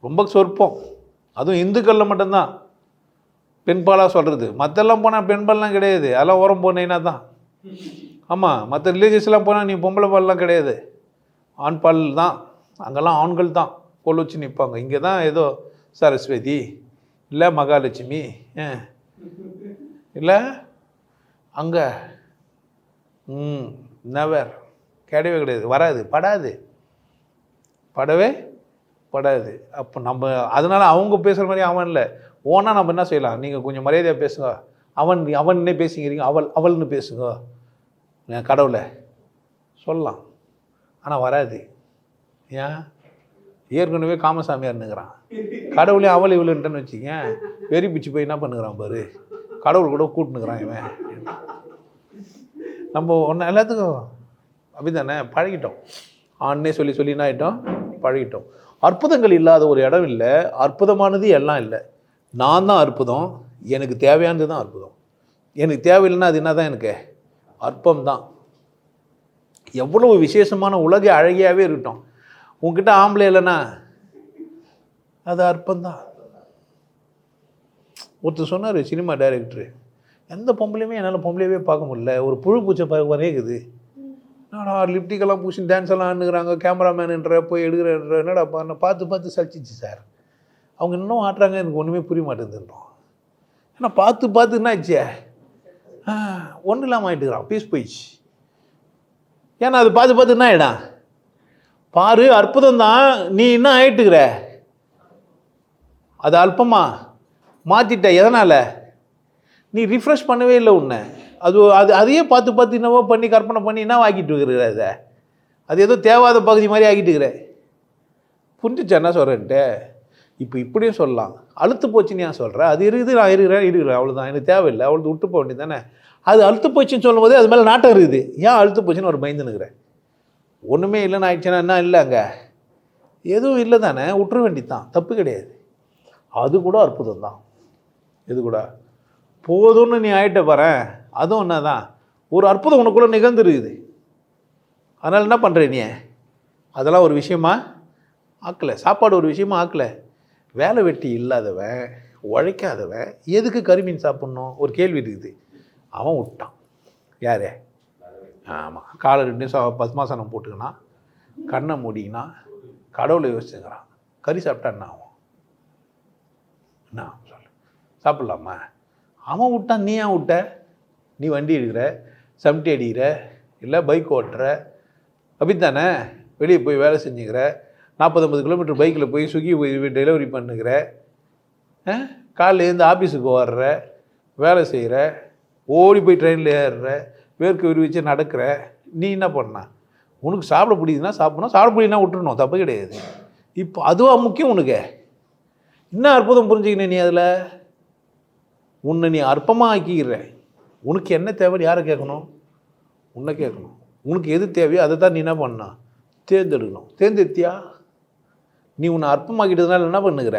ரொம்ப சொற்பம். அதுவும் இந்துக்களில் மட்டும்தான் பெண்பாலாக சொல்கிறது. மற்றெல்லாம் போனால் பெண்பால்லாம் கிடையாது. அதெல்லாம் ஓரம் போனீங்கன்னா தான். ஆமாம், மற்ற ரிலீஜியஸ்லாம் போனால் நீ பொம்பளை பால்லாம் கிடையாது, ஆண்பால் தான். அங்கெல்லாம் ஆண்கள் தான் கோல் வச்சு நிற்பாங்க. இங்கே தான் ஏதோ சரஸ்வதி இல்லை மகாலட்சுமி இல்லை அங்கே நெவர் கிடையவே கிடையாது. வராது, படவே படாது. அப்போ நம்ம அதனால் அவங்க பேசுகிற மாதிரி அவன் இல்லை. ஓனா நம்ம என்ன செய்யலாம்? நீங்கள் கொஞ்சம் மரியாதையாக பேசுங்க. அவன்னே பேசிக்கிறீங்க, அவள்னு பேசுங்க. கடவுளை சொல்லலாம், ஆனால் வராது. ஏன்? ஏற்கனவே காமசாமியார்னுங்கிறான். கடவுளே அவள் இவளுன்ட்டுன்னு வச்சுக்க வெறி பிச்சு போய் என்ன பண்ணுகிறான் பாரு. கடவுள் கூட கூட்டுனுக்குறான் இவன். நம்ம ஒன்று எல்லாத்துக்கும் அப்படி தானே பழகிட்டோம். ஆன்னே சொல்லி என்ன ஆகிட்டோம்? பழகிட்டோம். அற்புதங்கள் இல்லாத ஒரு இடம் இல்லை, அற்புதமானது எல்லாம் இல்லை. நான் தான் அற்புதம், எனக்கு தேவையானது தான் அற்புதம். எனக்கு தேவையில்லைன்னா அது என்ன தான் எனக்கு அற்பம்தான். எவ்வளவு விசேஷமான உலக அழகியாகவே இருக்கட்டும், உங்ககிட்ட ஆம்பளை இல்லைன்னா அது அற்பம்தான். ஒருத்தர் சொன்னார், சினிமா டைரக்டரு, எந்த பொம்பளையுமே என்னால் பொம்பளையவே பார்க்க முடியல, ஒரு புழு பூச்சை பார்க்க இருக்குது. என்னடா லிப்டிக்கெல்லாம் பூசி டான்ஸ் எல்லாம் ஆடுனுங்கிறாங்க, கேமராமேனுன்ற போய் எடுக்கிறன்ற, என்னடா பார்த்து சலிச்சிச்சு சார். அவங்க இன்னும் ஆட்டுறாங்க, எனக்கு ஒன்றுமே புரிய மாட்டேங்குதுன்றோம். ஏன்னா பார்த்து என்ன ஆச்சு, ஒன்றும் இல்லாமல் ஆகிட்டுக்கிறான், பீஸ் போயிடுச்சு. ஏன்னா அது பார்த்து என்ன ஆகிடான் பாரு. அற்புதம் தான், நீ என்ன ஆகிட்டுக்கிற, அது அல்பமா மாற்றிட்ட. எதனால்? நீ ரிஃப்ரெஷ் பண்ணவே இல்லை உன்னை. அதையே பார்த்து என்னவோ பண்ணி கற்பனை பண்ணி என்ன ஆக்கிட்டு இருக்கிற, அதை அது ஏதோ தேவாத பகுதி மாதிரி ஆக்கிட்டு இருக்கிற. புரிஞ்சிச்சா என்ன சொல்கிறேன்ட்டு? இப்போ இப்படியும் சொல்லலாம், அழுத்து போச்சுன்னு ஏன் சொல்கிறேன்? அது இருக்குது, நான் இருக்கிறேன் அவ்வளோதான், எனக்கு தேவையில்லை, அவ்வளோ விட்டு போக வேண்டியது தானே. அது அழுத்து போச்சுன்னு சொல்லும் போதே அது மேலே நாட்டம் இருக்குது. ஏன் அழுத்து போச்சுன்னு ஒரு பயந்துனுக்கிறேன். ஒன்றுமே இல்லைன்னு ஆயிடுச்சுன்னா என்ன இல்லை, அங்கே எதுவும் இல்லை தானே, விட்டுற வேண்டியதான், தப்பு கிடையாது. அது கூட அற்புதம் தான். இது கூட போதும்னு நீ ஆகிட்ட பாரு, அதுவும் என்ன தான் ஒரு அற்புதம் உனக்குள்ளே நிகழ்ந்துருக்குது. அதனால் என்ன பண்ணுற நீ? அதெல்லாம் ஒரு விஷயமா ஆக்கலை. சாப்பாடு ஒரு விஷயமா ஆக்கலை. வேலை வெட்டி இல்லாதவன், உழைக்காதவன் எதுக்கு கறிமீன் சாப்பிட்ணும்? ஒரு கேள்வி இருக்குது. அவன் விட்டான். யார்? ஆமாம், காலை 2 பத்மாசனம் போட்டுக்கினா, கண்ணை மூடிக்கினா, கடவுளை யோசிச்சுக்கிறான். கறி சாப்பிட்டா என்ன ஆகும்? என்ன சொல்லு, சாப்பிட்லாமா? அவன் விட்டான், நீ ஏன் விட்ட? நீ வண்டி எடுக்கிற, சம்டி அடிக்கிற, இல்லை பைக் ஓட்டுற, அப்படித்தானே? வெளியே போய் வேலை செஞ்சுக்கிற, 40-50 கிலோமீட்டர் பைக்கில் போய் ஸ்விக்கி போய் டெலிவரி பண்ணுகிற, காலையில் இருந்து ஆஃபீஸுக்கு ஓடுற, வேலை செய்கிற, ஓடி போய் ட்ரெயினில் ஏறுற, வேர்க்கு விரிவிச்சு நடக்கிற. நீ என்ன பண்ண? உனக்கு சாப்பிட பிடிக்குதுன்னா சாப்பிடணும், சாப்பிட பிடிக்குன்னா விட்டுருணும், தப்பு கிடையாது. இப்போ அதுவாக முக்கியம் உனக்கு. என்ன அற்புதம் புரிஞ்சுக்கினே நீ? அதில் உன்னை நீ அற்பமாக ஆக்கிக்கிற. உனக்கு என்ன தேவைன்னு யாரை கேட்கணும்? உன்னை கேட்கணும். உனக்கு எது தேவையோ அதை தான் நீ என்ன பண்ணா தேர்ந்தெடுக்கணும். தேர்ந்தெடுத்தியா? நீ உன்னை அற்பமாக்கிட்டதுனால என்ன பண்ணுகிற?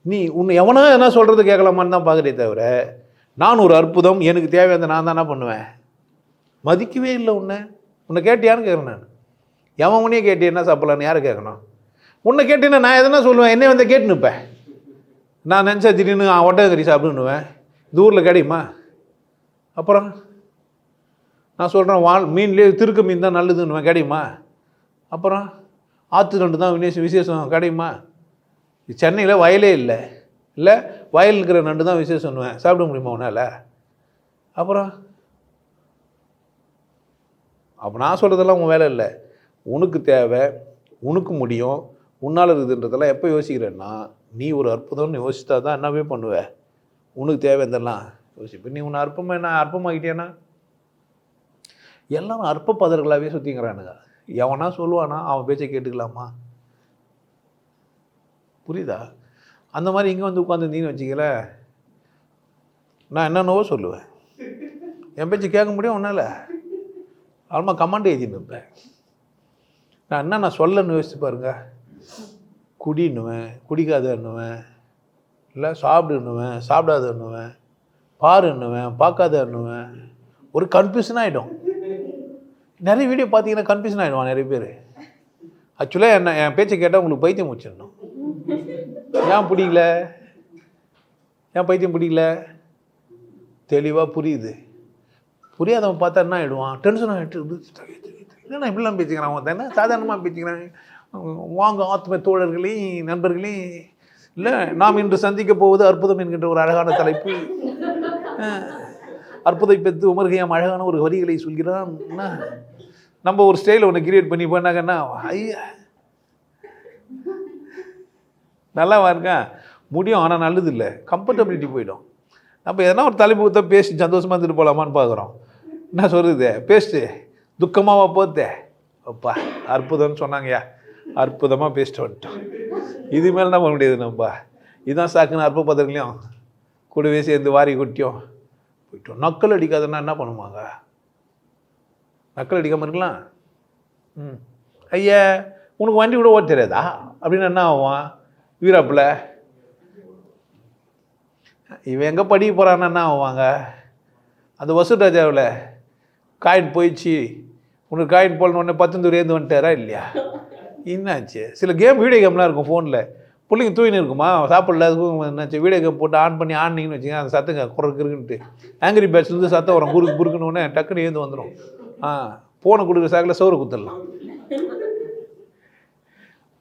நீ உன்னை எவனா என்ன சொல்கிறது கேட்கலாமான்னு தான் பார்க்குறே தவிர, நான் ஒரு அற்புதம், எனக்கு தேவையான நான் தான் என்ன பண்ணுவேன்? மதிக்கவே இல்லை. உன்னை கேட்டியான்னு கேட்குறேன் நான். எவன் உன்னையே கேட்டு என்ன சாப்பிட்லான்னு யாரை கேட்கணும்? உன்னை கேட்டீங்கன்னா நான் எதனா சொல்லுவேன், என்னை வந்து கேட்டு நிற்பேன். நான் நினச்சா திடீர்னு ஒட்டகக்கறி சாப்பிடுன்னுவேன். இந்த ஊரில் கிடைக்குமா? அப்புறம் நான் சொல்கிறேன் மீன்லேயே திருக்க மீன் தான் நல்லதுன்னு கிடைக்குமா? அப்புறம் ஆற்று நண்டு தான் விசேஷம் கிடைக்குமா? சென்னையில் வயலே இல்லை வயல் இருக்கிற நண்டு தான் விசேஷம்னுவேன். சாப்பிட முடியுமா உன்னால்? அப்புறம் அப்போ நான் சொல்கிறதெல்லாம் உன் வேலை இல்லை. உனக்கு தேவை, உனக்கு முடியும், உன்னால் இருக்குதுன்றதெல்லாம் எப்போ யோசிக்கிறேன்னா, நீ ஒரு அற்புதம்னு யோசித்தா தான் என்னவே பண்ணுவேன். உனக்கு தேவை இதெல்லாம் யோசிப்பேன். நீ உன்னை அற்பமாகிட்டேன்னா எல்லாரும் அற்ப பதர்களாகவே சுற்றிக்கிறானுங்க. எவனா சொல்லுவானா அவன் பேச்சை கேட்டுக்கலாமா? புரியுதா? அந்த மாதிரி இங்கே வந்து உட்காந்துருந்தீங்கன்னு வச்சுக்கல, நான் என்னென்னவோ சொல்லுவேன். என் பேச்சு கேட்க முடியும் ஒன்றால் ஆல்மா கமாண்ட் எழுதின்னு இருப்பேன். நான் என்ன சொல்லன்னு யோசிச்சு பாருங்க. குடின்னுவேன், குடிக்காதன்னுவேன், இல்லை சாப்பிடுன்னுவேன், சாப்பிடாதன்னுவேன், பாருன்னுவேன், பார்க்காதன்னுவேன். ஒரு கன்ஃபியூஷன் ஆகிடும். நிறைய வீடியோ பார்த்தீங்கன்னா கன்ஃபியூஷன் ஆகிடுவான் நிறைய பேர். ஆக்சுவலாக என் பேச்சை கேட்டால் உங்களுக்கு பைத்தியம் முடிச்சிடணும். ஏன் பிடிக்கல? ஏன் பைத்தியம் பிடிக்கல? தெளிவாக புரியுது. புரியாதவன் பார்த்தா என்ன ஆகிடுவான்? டென்ஷன் ஆகிட்டு என்னென்ன இப்படிலாம் பேசிக்கிறான், அவன் தானே சாதாரணமாக பேசிக்கிறான். வாங்க ஆத்ம தோழர்களையும் நண்பர்களையும், இல்லை நாம் இன்று சந்திக்க போவது அற்புதம் என்கின்ற ஒரு அழகான தலைப்பு. அற்புதை பெற்று உமர்கையாம் அழகான ஒரு வரிகளை சொல்கிறான். நம்ம ஒரு ஸ்டைலை ஒன்று கிரியேட் பண்ணி பண்ணாங்கன்னா ஐயா நல்லாவா இருக்கா முடியும். ஆனால் நல்லது இல்லை, கம்ஃபர்டபிலிட்டி போயிடும். நம்ம எதனா ஒரு தலைப்பு பேசி சந்தோஷமாக இருந்துட்டு போகலாமான்னு பார்க்குறோம். என்ன சொல்கிறது, பேசிட்டு துக்கமாவா போத்தே அப்பா அற்புதம்னு சொன்னாங்கய்யா, அற்புதமாக பேசிட்டு வந்துட்டோம். இது மேலே என்ன பண்ண முடியாது நம்ம. இதுதான் சாக்குன்னு அற்ப பதர்களையும் கூடவே சேர்ந்து வாரி கொட்டியும் போயிட்டோம். நக்கல் அடிக்காதுன்னா என்ன பண்ணுவாங்க? நக்கல் அடிக்காமல் இருக்கலாம். ஐயா உனக்கு வண்டி கூட ஓட்ட தெரியாதா அப்படின்னு என்ன ஆவான் வீராப்பில்? இவன் எங்கே படிக்க போகிறான்னு என்ன ஆவாங்க? அந்த வசூராஜாவில் காயின் போயிடுச்சு, உனக்கு காயின் போடணுன்னே 10 ஏந்து வந்துட்டாரா இல்லையா? என்னாச்சு? சில வீடியோ கேம்லாம் இருக்கும் ஃபோனில், பிள்ளைங்க தூயின்னு இருக்குமா, சாப்பிடல, அதுக்கும் என்னாச்சு வீடியோ கேம் போட்டு ஆனிங்கன்னு வச்சுங்க, அந்த சத்தங்க குறைக்குன்ட்டு ஆங்கிரி பேட்ஸ்லேருந்து சத்தம் வரும், குறுக்குன்னு டக்குன்னு ஏந்து வந்துடும். ஃபோனை கொடுக்குற சாக்கில் சோறு குத்துடலாம்.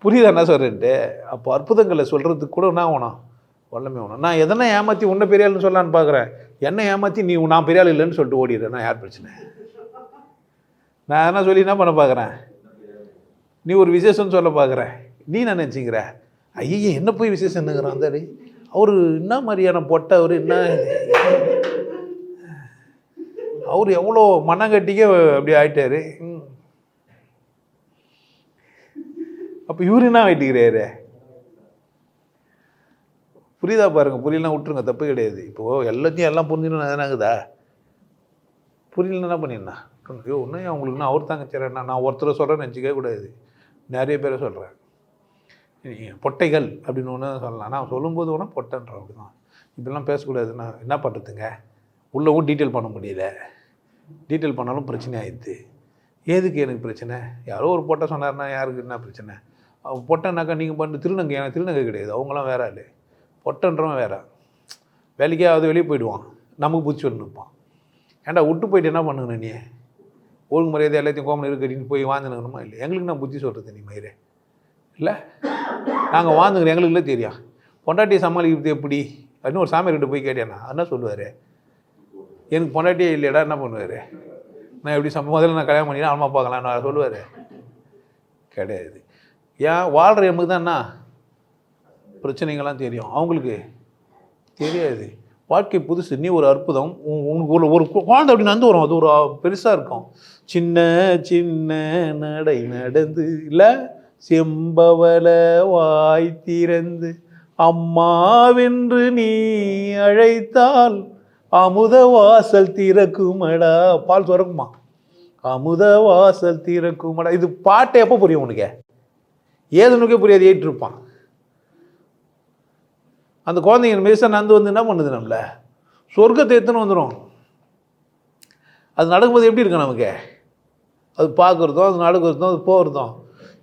புரியுதா என்ன சொல்கிறேன்ட்டு? அப்போ அற்புதங்களை சொல்கிறதுக்கு கூட என்ன வேணும்? வல்லமே வேணும். நான் எதனா ஏமாற்றி உன்னை பெரியாள்னு சொல்லலான்னு பார்க்குறேன். என்ன ஏமாற்றி நான் பெரியாள் இல்லைன்னு சொல்லிட்டு ஓடிடுறேன். நான் யார் பிரச்சனை? நான் என்ன சொல்லி என்ன பண்ண பார்க்குறேன்? நீ ஒரு விசேஷம்னு சொல்ல பார்க்குறேன். நீ என்ன நினச்சிக்கிற? ஐயே என்ன போய் விசேஷம்னுங்கிறான் அந்த அவர் என்ன மாதிரியான பொட்டை, அவர் என்ன, அவர் எவ்வளோ மண்ணங்கட்டிக்க அப்படி ஆயிட்டாரு. அப்போ இவரு என்ன ஆகிட்டுக்கிறாரு? புரியுதா பாருங்கள்? புரியலாம் விட்டுருங்க, தப்பு கிடையாது. இப்போது எல்லாத்தையும் எல்லாம் புரிஞ்சுன்னு எதனாகுதா? புரியலன்னா என்ன பண்ணிடலாம்? ஐயோ இன்னும் அவங்களுக்கு அவர் தாங்க சரி, நான் ஒருத்தரை சொல்கிறேன்னு நினச்சிக்கவே கூடாது, நிறைய பேரை சொல்கிறேன். பொட்டைகள் அப்படின்னு ஒன்று சொல்லலாம். நான் சொல்லும்போது ஒன்று பொட்டைன்றேன், அப்படி தான். இப்படிலாம் பேசக்கூடாது. நான் என்ன பண்ணுறதுங்க, உள்ளவும் டீட்டெயில் பண்ண முடியல, டீட்டெயில் பண்ணாலும் பிரச்சனை ஆயிடுது. எதுக்கு எனக்கு பிரச்சனை? யாரோ ஒரு பொட்டை சொன்னார்னா யாருக்கு என்ன பிரச்சனை? பொட்டைனாக்கா நீங்கள் பண்ணு திருநங்கை, எனக்கு திருநங்கை கிடையாது, அவங்களாம் வேற இல்லை. பொட்டைன்றவன் வேற, வேலைக்காவது வெளியே போயிடுவான், நமக்கு பூச்சி வந்து நிற்பான். ஏன்டா விட்டு போயிட்டு என்ன பண்ணுங்கண்ணே? நீ ஒழுங்கு மரியாதை எல்லாத்தையும் கோமனை இருக்கட்டின்னு போய் வாழ்ந்துனுங்கணுமா? இல்லை, எங்களுக்கு நான் புத்தி சொல்கிறது நீ மயிரே இல்லை, நாங்கள் வாழ்ந்துக்கிறோம், எங்களுக்குள்ளே தெரியும். பொண்டாட்டியை சமாளிக்கிறது எப்படி அப்படின்னு ஒரு சாமியார்கிட்ட போய் கேட்டேன்னா என்ன சொல்லுவார்? எனக்கு பொண்டாட்டியே இல்லையடா, என்ன பண்ணுவார்? நான் எப்படி முதல்ல நான் கல்யாணம் பண்ணினா அம்மா பார்க்கலாம் நான் சொல்லுவார்? கிடையாது. ஏன் வாழ்கிற எமக்கு தான் என்ன பிரச்சனைகள்லாம் தெரியும், அவங்களுக்கு தெரியாது. வாழ்க்கை புதுசு, நீ ஒரு அற்புதம். உனக்கு ஒரு குழந்தை அப்படி நடந்து வரும், அது ஒரு பெருசாக இருக்கும். சின்ன சின்ன நடை நடந்து இல்லை செம்பவள வாய் திறந்து அம்மாவென்று நீ அழைத்தால் அமுத வாசல் திறக்குமடா. பால் திறக்குமா? அமுத வாசல் திறக்குமடா. இது பாட்டை எப்போ புரியும் உனக்கு? ஏதுனுக்கே புரியாது, ஏற்றிருப்பான். அந்த குழந்தைங்க மெரிசா நடந்து வந்து என்ன பண்ணுது? நம்மளை சொர்க்கத்தை எடுத்துன்னு வந்துடும். அது நடக்கும்போது எப்படி இருக்கு நமக்கு? அது பார்க்குறதும், அது நடக்கிறதும், அது போகிறதும்.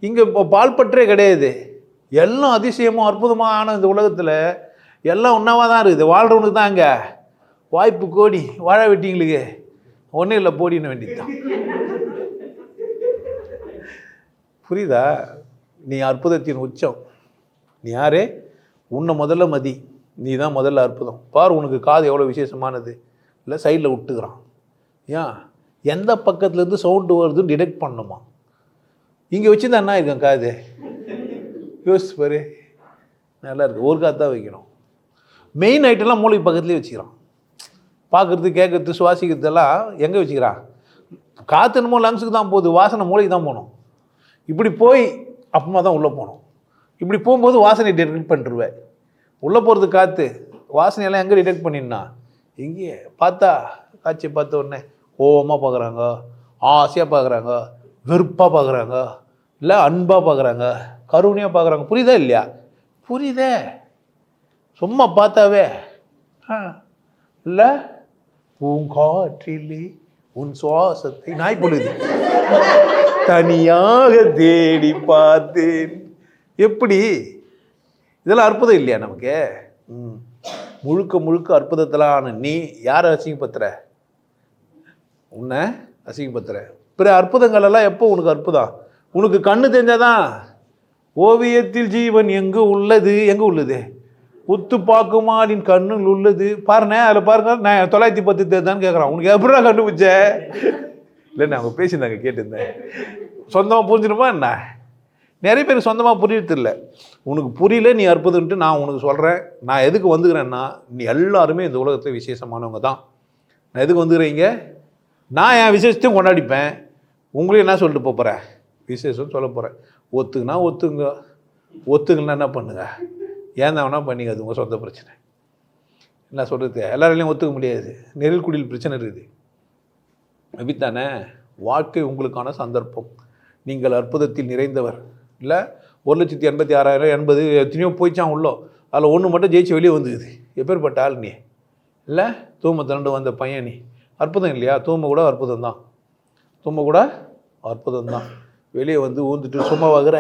இங்கே இப்போ பால் பற்றே கிடையாது. எல்லாம் அதிசயமும் அற்புதமான இந்த உலகத்தில் எல்லாம் ஒன்றாவாக தான் இருக்குது. வாழ்கிறவனுக்கு தான் அங்கே வாய்ப்பு கோடி, வாழ வெட்டிங்களுக்கு ஒன்றும் இல்லை போடின்னு வேண்டியதுதான். புரியுதா? நீ அற்புதத்தின் உச்சம். நீ யாரே? உன்னை முதல்ல மதி. நீ தான் முதல்ல அற்புதம். பார், உனக்கு காது எவ்வளோ விசேஷமானது. இல்லை சைடில் விட்டுக்கிறான். ஏன்? எந்த பக்கத்துலேருந்து சவுண்டு வருதுன்னு டிடெக்ட் பண்ணணுமா? இங்கே வச்சுருந்தா என்ன இருக்கும் காது? யோசிச்சு பாரு. நல்லா இருக்குது. ஒரு காற்று தான் வைக்கணும். மெயின் ஐட்டம்லாம் மூளைக்கு பக்கத்துலேயே வச்சுக்கிறான். பார்க்குறது, கேட்குறது, சுவாசிக்கிறதெல்லாம் எங்கே வச்சுக்கிறான்? காற்று என்னமோ லங்ஸுக்கு தான் போகுது, வாசனை மூளைக்கு தான் போகணும். இப்படி போய் அப்புறமா தான் உள்ளே போகணும். இப்படி போகும்போது வாசனை டிடெக்ட் பண்ணிடுவேன். உள்ளே போகிறது காற்று, வாசனையெல்லாம் எங்கே டிடெக்ட் பண்ணிடனா? இங்கேயே பார்த்தா காட்சியை பார்த்த உடனே கோவமாக பார்க்குறாங்க, ஆசையாக பார்க்குறாங்க, வெறுப்பாக பார்க்குறாங்க, இல்லை அன்பாக பார்க்குறாங்க, கருணையாக பார்க்குறாங்க. புரியுதா இல்லையா? புரியுதே. சும்மா பார்த்தாவே இல்லை பூங்காற்றிலே உன் சுவாசத்தை நாய் பொழுது தனியாக தேடி பார்த்தேன். எப்படி? இதெல்லாம் அற்புதம் இல்லையா நமக்கு? முழுக்க முழுக்க அற்புதத்திலான நீ யாரை அசிங்கப்படுத்துற? உன்னை அசிங்கப்படுத்துற. பிற அற்புதங்கள் எல்லாம் எப்போ உனக்கு அற்புதம்? உனக்கு கண்ணு தெரிஞ்சாதான். ஓவியத்தில் ஜீவன் எங்கு உள்ளது? எங்கே உள்ளது? உத்து பார்க்குமாடின் கண்ணுள் உள்ளது. பாருண்ணே, அதில் பாருங்க. நான் 910 தேர்தான்னு கேட்குறான். உனக்கு எப்படா கண்டுபிடிச்ச? இல்லைண்ணா அவங்க பேசியிருந்தாங்க, கேட்டிருந்தேன். சொந்தமாக புரிஞ்சிடுமா என்ன? நிறைய பேருக்கு சொந்தமாக புரியறது இல்லை. உனக்கு புரியல, நீ அற்புதம்ட்டு நான் உனக்கு சொல்கிறேன். நான் எதுக்கு வந்துக்கிறேன்னா, நீ எல்லாருமே இந்த உலகத்தில் விசேஷமானவங்க தான். நான் எதுக்கு வந்துக்கிறீங்க? நான் என் விசேஷத்தையும் கொண்டாடிப்பேன். உங்களையும் என்ன சொல்லிட்டு போகிறேன்? விசேஷம் சொல்ல போகிறேன். ஒத்துக்குன்னா ஒத்துங்க, ஒத்துக்கலன்னா என்ன பண்ணுங்க? ஏன் தான் வேணா பண்ணிங்க, அது உங்கள் சொந்த பிரச்சனை. என்ன சொல்கிறது? எல்லாராலையும் ஒத்துக்க முடியாது. நெருக்குடியில் பிரச்சனை இருக்குது. அப்படித்தானே? வாழ்க்கை உங்களுக்கான சந்தர்ப்பம். நீங்கள் அற்புதத்தில் நிறைந்தவர். இல்லை 1,86,080 எத்தனையோ போயிச்சான் உள்ளோ. அதில் ஒன்று மட்டும் ஜெயிச்சு வெளியே வந்துக்குது. எப்பேற்பட்ட ஆள் நீ? இல்லை தூமத்திரண்டு வந்த பையன் நீ. அற்புதம் இல்லையா? தூம கூட அற்புதம் தான். தூம கூட அற்புதம் தான். வெளியே வந்து ஊந்துட்டு சும்மா வாங்குற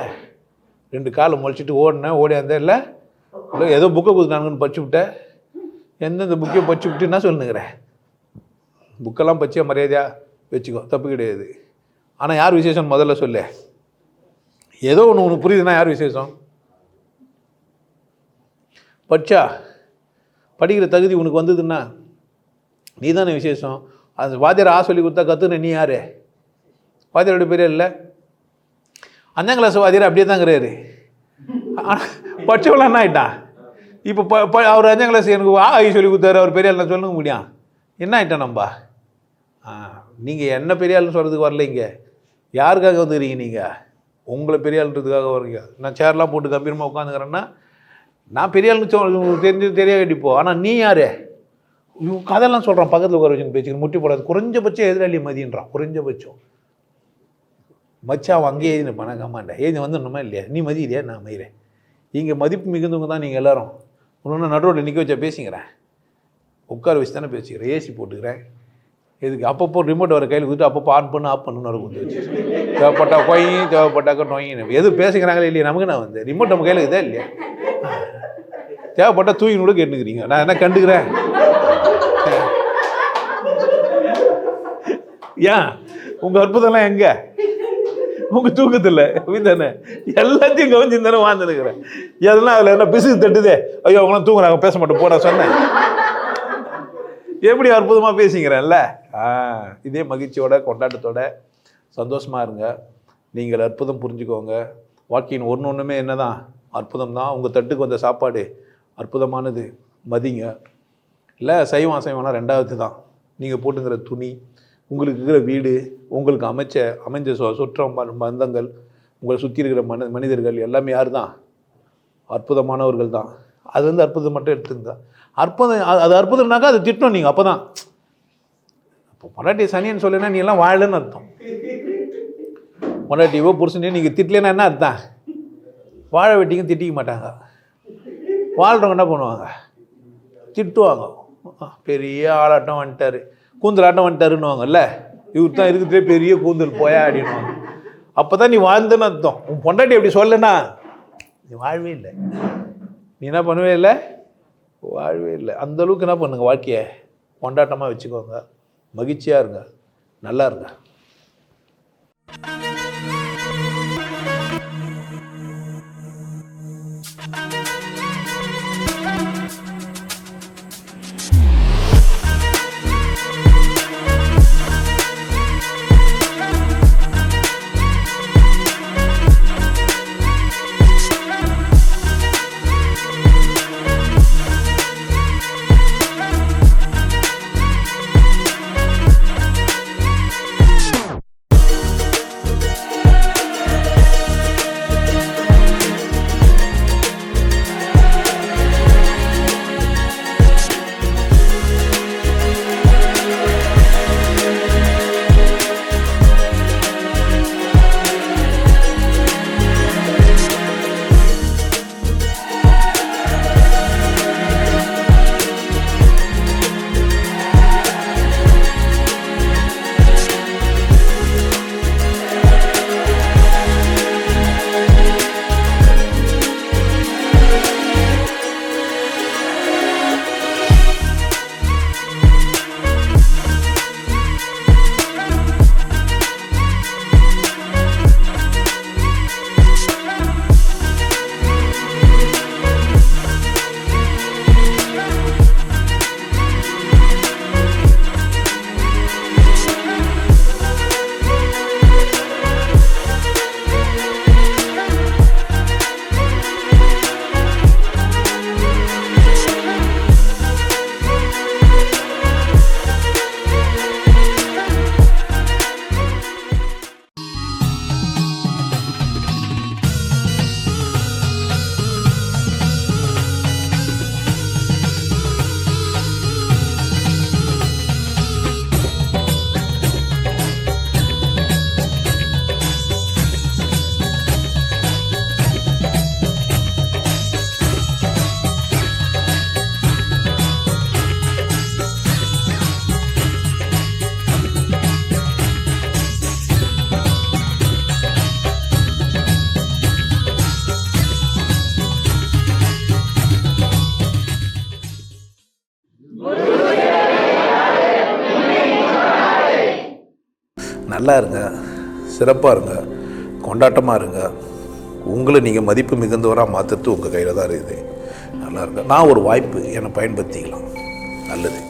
2 காலை முளைச்சிட்டு ஓடினேன். ஓடியாந்தேன். இல்லை இல்லை ஏதோ புக்கை கொடுத்தானுங்கன்னு படிச்சு விட்டேன். எந்தெந்த புக்கையும் படிச்சு விட்டு என்ன சொல்லுங்கிறேன்? புக்கெல்லாம் பச்சியா மரியாதையாக வச்சுக்கோ, தப்பு கிடையாது. ஆனால் யார் விசேஷம் முதல்ல சொல்லு. ஏதோ ஒன்று உனக்கு புரியுதுன்னா யார் விசேஷம்? படிச்சா படிக்கிற தகுதி உனக்கு வந்ததுன்னா நீ தானே விசேஷம். அந்த வாத்தியார் சொல்லி கொடுத்தா கற்றுன நீ யார்? வாத்தியாரோட பேரே இல்லை. 5ஆம் கிளாஸ் வாத்தியார் அப்படியே தாங்கிறாரு. ஆனால் படித்தவெல்லாம் என்ன ஆகிட்டான்? இப்போ அவர் 5ஆம் கிளாஸ் எனக்கு சொல்லி கொடுத்தாரு, அவர் பெரிய ஆள்னா சொல்லுங்க முடியும். என்ன ஆகிட்டேன் நம்ம? நீங்கள் என்ன பெரிய ஆள்னு சொல்கிறதுக்கு வரல. இங்கே யாருக்காக வந்துக்கிறீங்க? நீங்கள் உங்களை பெரிய ஆள்ன்றதுக்காக வரீங்க. நான் சேர்லாம் போட்டு கம்பீரமாக உட்காந்துக்கிறேன்னா நான் பெரிய ஆள்னு தெரிய வேண்டிப்போ. ஆனால் நீ யார்? கதையெல்லாம் சொல்கிறான். பக்கத்தில் உட்கார வச்சுன்னு பேச்சுக்கு முட்டி போடாது. குறைஞ்சபட்சம் எதிராளி மதின்றான். குறைஞ்சபட்சம் மச்சா அவன் அங்கேயே எழுதி நிற்பான். கம்மாண்டா எழுதி வந்துடணுமா இல்லையா? நீ மதியிலையா? நான் மதிக்கிறேன். இங்கே மதிப்பு மிகுந்தவங்க தான் நீங்கள் எல்லோரும். ஒன்று நடுவில் நிற்க வச்சா பேசிக்கிறேன். உட்கார வச்சு தானே பேசிக்கிறேன். ஏசி போட்டுக்கிறேன். இதுக்கு அப்பப்போ ரிமோட் வர கையில் கொடுத்து அப்பப்போ ஆன் பண்ணு ஆஃப் பண்ணுன்னு வர கொடுத்து வச்சு தேவைப்பட்டா கொய்யும் தேவைப்பட்டாக்க நோயின்னு எது பேசுகிறாங்களே இல்லையா? நமக்கு நான் வந்து ரிமோட் நம்ம கையில் இதா இல்லையா? தேவைப்பட்டா தூங்கின்னு கூட கேட்டுக்கிறீங்க. நான் என்ன கண்டுக்கிறேன்? ஏன் உங்கள் அற்புதம்லாம் எங்கே? உங்கள் தூக்கத்தில் தானே எல்லாத்தையும் கவனிச்சு தானே வாழ்ந்துருக்கிறேன். எதெல்லாம் அதில் என்ன பிசுக்கு தட்டுதே, ஐயோ அவங்களாம் தூங்குறாங்க பேச மாட்டோம் போட சொன்னேன். எப்படி அற்புதமாக பேசிக்கிறேன்ல. இதே மகிழ்ச்சியோட கொண்டாட்டத்தோட சந்தோஷமாக இருங்க. நீங்கள் அற்புதம் புரிஞ்சுக்கோங்க. வாழ்க்கையின் ஒன்றுமே என்ன தான்? அற்புதம் தான். உங்கள் தட்டுக்கு வந்த சாப்பாடு அற்புதமானது. மதிங்க. இல்லை சைவம் அசைவம்னா 2வது தான். நீங்கள் போட்டுங்கிற துணி, உங்களுக்கு இருக்கிற வீடு, உங்களுக்கு அமைஞ்ச சுற்றம் பந்தங்கள், உங்களை சுற்றி இருக்கிற மனிதர்கள் எல்லாமே யார் தான்? அற்புதமானவர்கள் தான். அது வந்து அற்புதம் மட்டும் எடுத்துருந்தா அற்புதம். அது அற்புதம்னாக்கா அது திட்டணும் நீங்கள். அப்போ தான் இப்போ பொண்டாட்டி சனின்னு சொல்லினா நீ எல்லாம் வாழலன்னு அர்த்தம். பொண்டாட்டியோ புருஷனையோ நீங்கள் திட்டலன்னா என்ன அர்த்தம்? வாழ வெட்டிங்க திட்டிக்க மாட்டாங்க. வாழ்கிறவங்க என்ன பண்ணுவாங்க? திட்டுவாங்க. பெரிய ஆளாட்டம் வந்துட்டார், கூந்தலாட்டம் வந்துட்டாருன்னுவாங்கல்ல. இவர் தான் இருக்கிறதே பெரிய கூந்தல் போயா அப்படின்னுவாங்க. அப்போ தான் நீ வாழ்ந்துன்னு அர்த்தம். உன் பொண்டாட்டி அப்படி சொல்லனா நீ வாழவே இல்லை. நீ என்ன பண்ணவே இல்லை? வாழவே இல்லை. அந்தளவுக்கு என்ன பண்ணுங்க, வாழ்க்கையை கொண்டாட்டமாக வச்சுக்கோங்க. மகிழ்ச்சியாக இருங்க. நல்லா இருங்க. நல்லா இருங்க, சிறப்பாக இருங்க, கொண்டாட்டமாக இருங்க. உங்களை நீங்கள் மதிப்பு மிகுந்தவராக மாற்றுறது உங்கள் கையில் தான் இருக்குது. நல்லா இருங்க. நான் ஒரு வாய்ப்பு என்னை பயன்படுத்திக்கலாம். நல்லது.